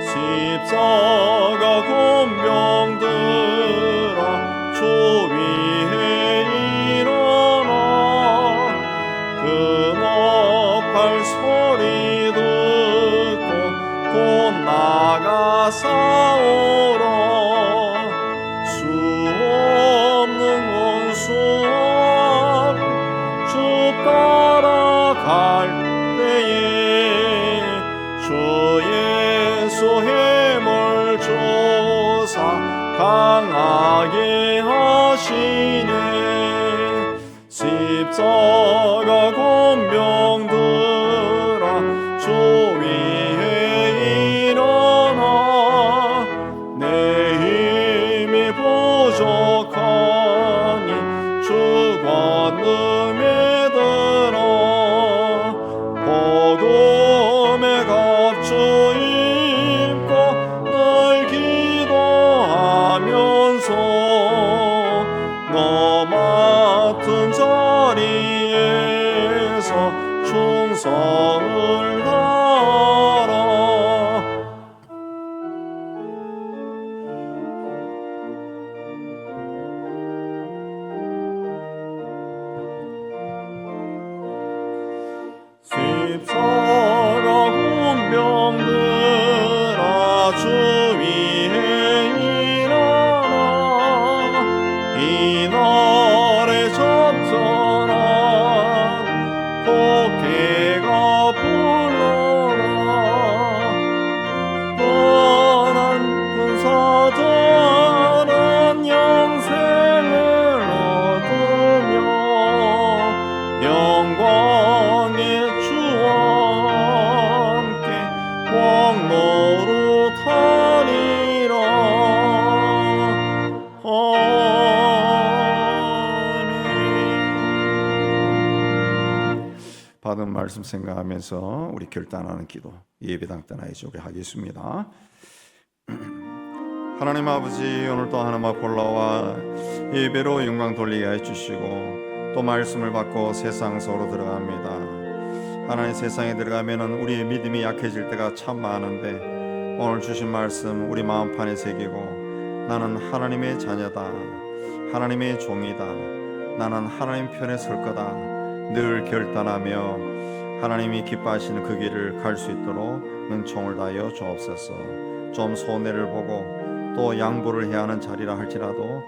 십자가 권병들아 주 위에 일어나 그 나팔 소리 듣고 곧 나가 싸우라. 수 없는 원수 앞 주 따라갈 때에 주 예수 힘을 주사 강하게 하시네. 십자가 권병들아 주 위에 일어나 내 힘이 부족하니 주 권능에 들어 복음의 갑주 입고 늘 기도하면서 너 맡은 자리에서 충성을 다하라. 십자가 군병들아 주 위에 일어나 이날에 접전한 복해가 불러라. 뻔한 군사들은 영생을 얻으며 영광의 주와 함께 왕노릇하리라. 아멘. 받은 말씀 생각하면서 우리 결단하는 기도 예배당 떠나야지 우리 하겠습니다. 하나님 아버지, 오늘도 하나님 앞 올라와 예배로 영광 돌리게 해주시고 또 말씀을 받고 세상 속으로 들어갑니다. 하나님, 세상에 들어가면은 우리의 믿음이 약해질 때가 참 많은데 오늘 주신 말씀 우리 마음판에 새기고 나는 하나님의 자녀다, 하나님의 종이다, 나는 하나님 편에 설 거다 늘 결단하며 하나님이 기뻐하시는 그 길을 갈 수 있도록 은총을 다하여 주옵소서. 좀 손해를 보고 또 양보를 해야 하는 자리라 할지라도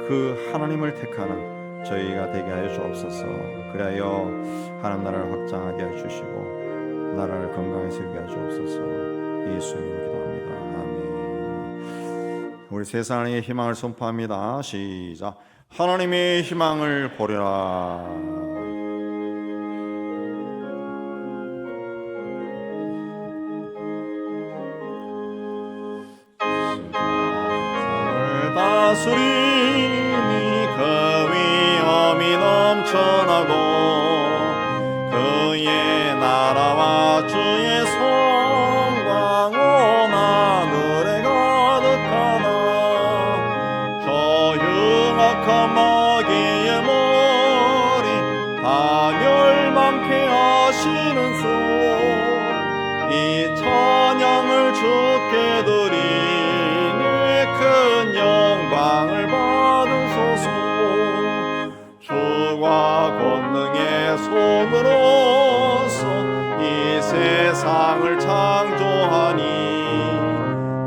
그 하나님을 택하는 저희가 되게 하여 주옵소서. 그리하여 하나님 나라를 확장하게 해 주시고 나라를 건강히 세우게 해 주옵소서. 예수님 기도합니다. 아멘. 우리 세상의 희망을 선포합니다. 시작. 하나님의 희망을 보려라. 세상을 다스리니 그 위엄이 넘쳐나고 그의 나라와 주의 성광 온 하늘에 가득하나 저 흉악한 마귀의 머리 다 멸망케 하시는 수 이 찬양을 주께 드리니 큰 영광을 받으소서. 주와 권능의 손으로서 이 세상을 창조하니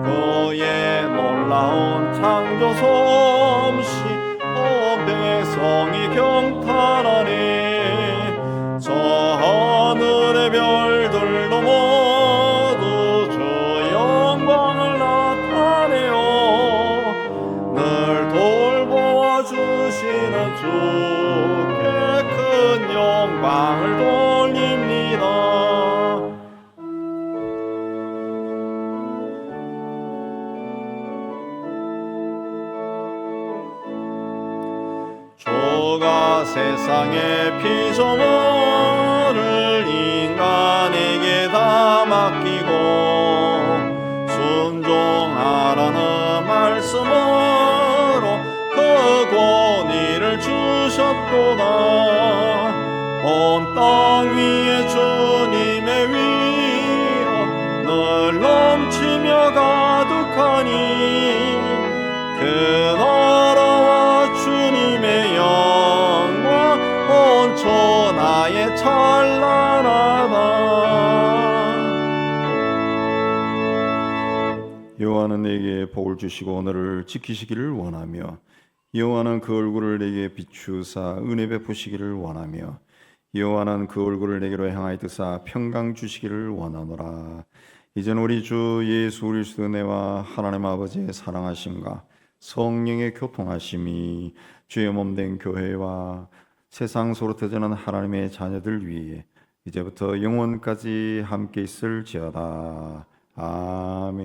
그의 놀라운 창조 솜씨 온 백성이 경탄하네. 저 하늘의 별들도 모두 주 영광을 나타내어 늘 돌보아 주시는 주께 큰 영광을 돌립니다. 주가 세상의 피조물을 인간에게 다 맡기고 순종하라는 말씀으로 그 권위를 주셨도다. 온 땅 위에 주님의 위엄 늘 넘치며 가득하니 그 나라와 주님의 영광 온 천하에 찬란하다. 여호와는 내게 복을 주시고 오늘을 지키시기를 원하며 여호와는 그 얼굴을 내게 비추사 은혜 베푸시기를 원하며 여호와는 그 얼굴을 내게로 향하여 드사 평강 주시기를 원하노라. 이젠 우리 주 예수 그리스도 은혜와 하나님 아버지의 사랑하심과 성령의 교통하심이 주의 몸된 교회와 세상 속으로 터지는 하나님의 자녀들 위에 이제부터 영원까지 함께 있을지어다. 아멘.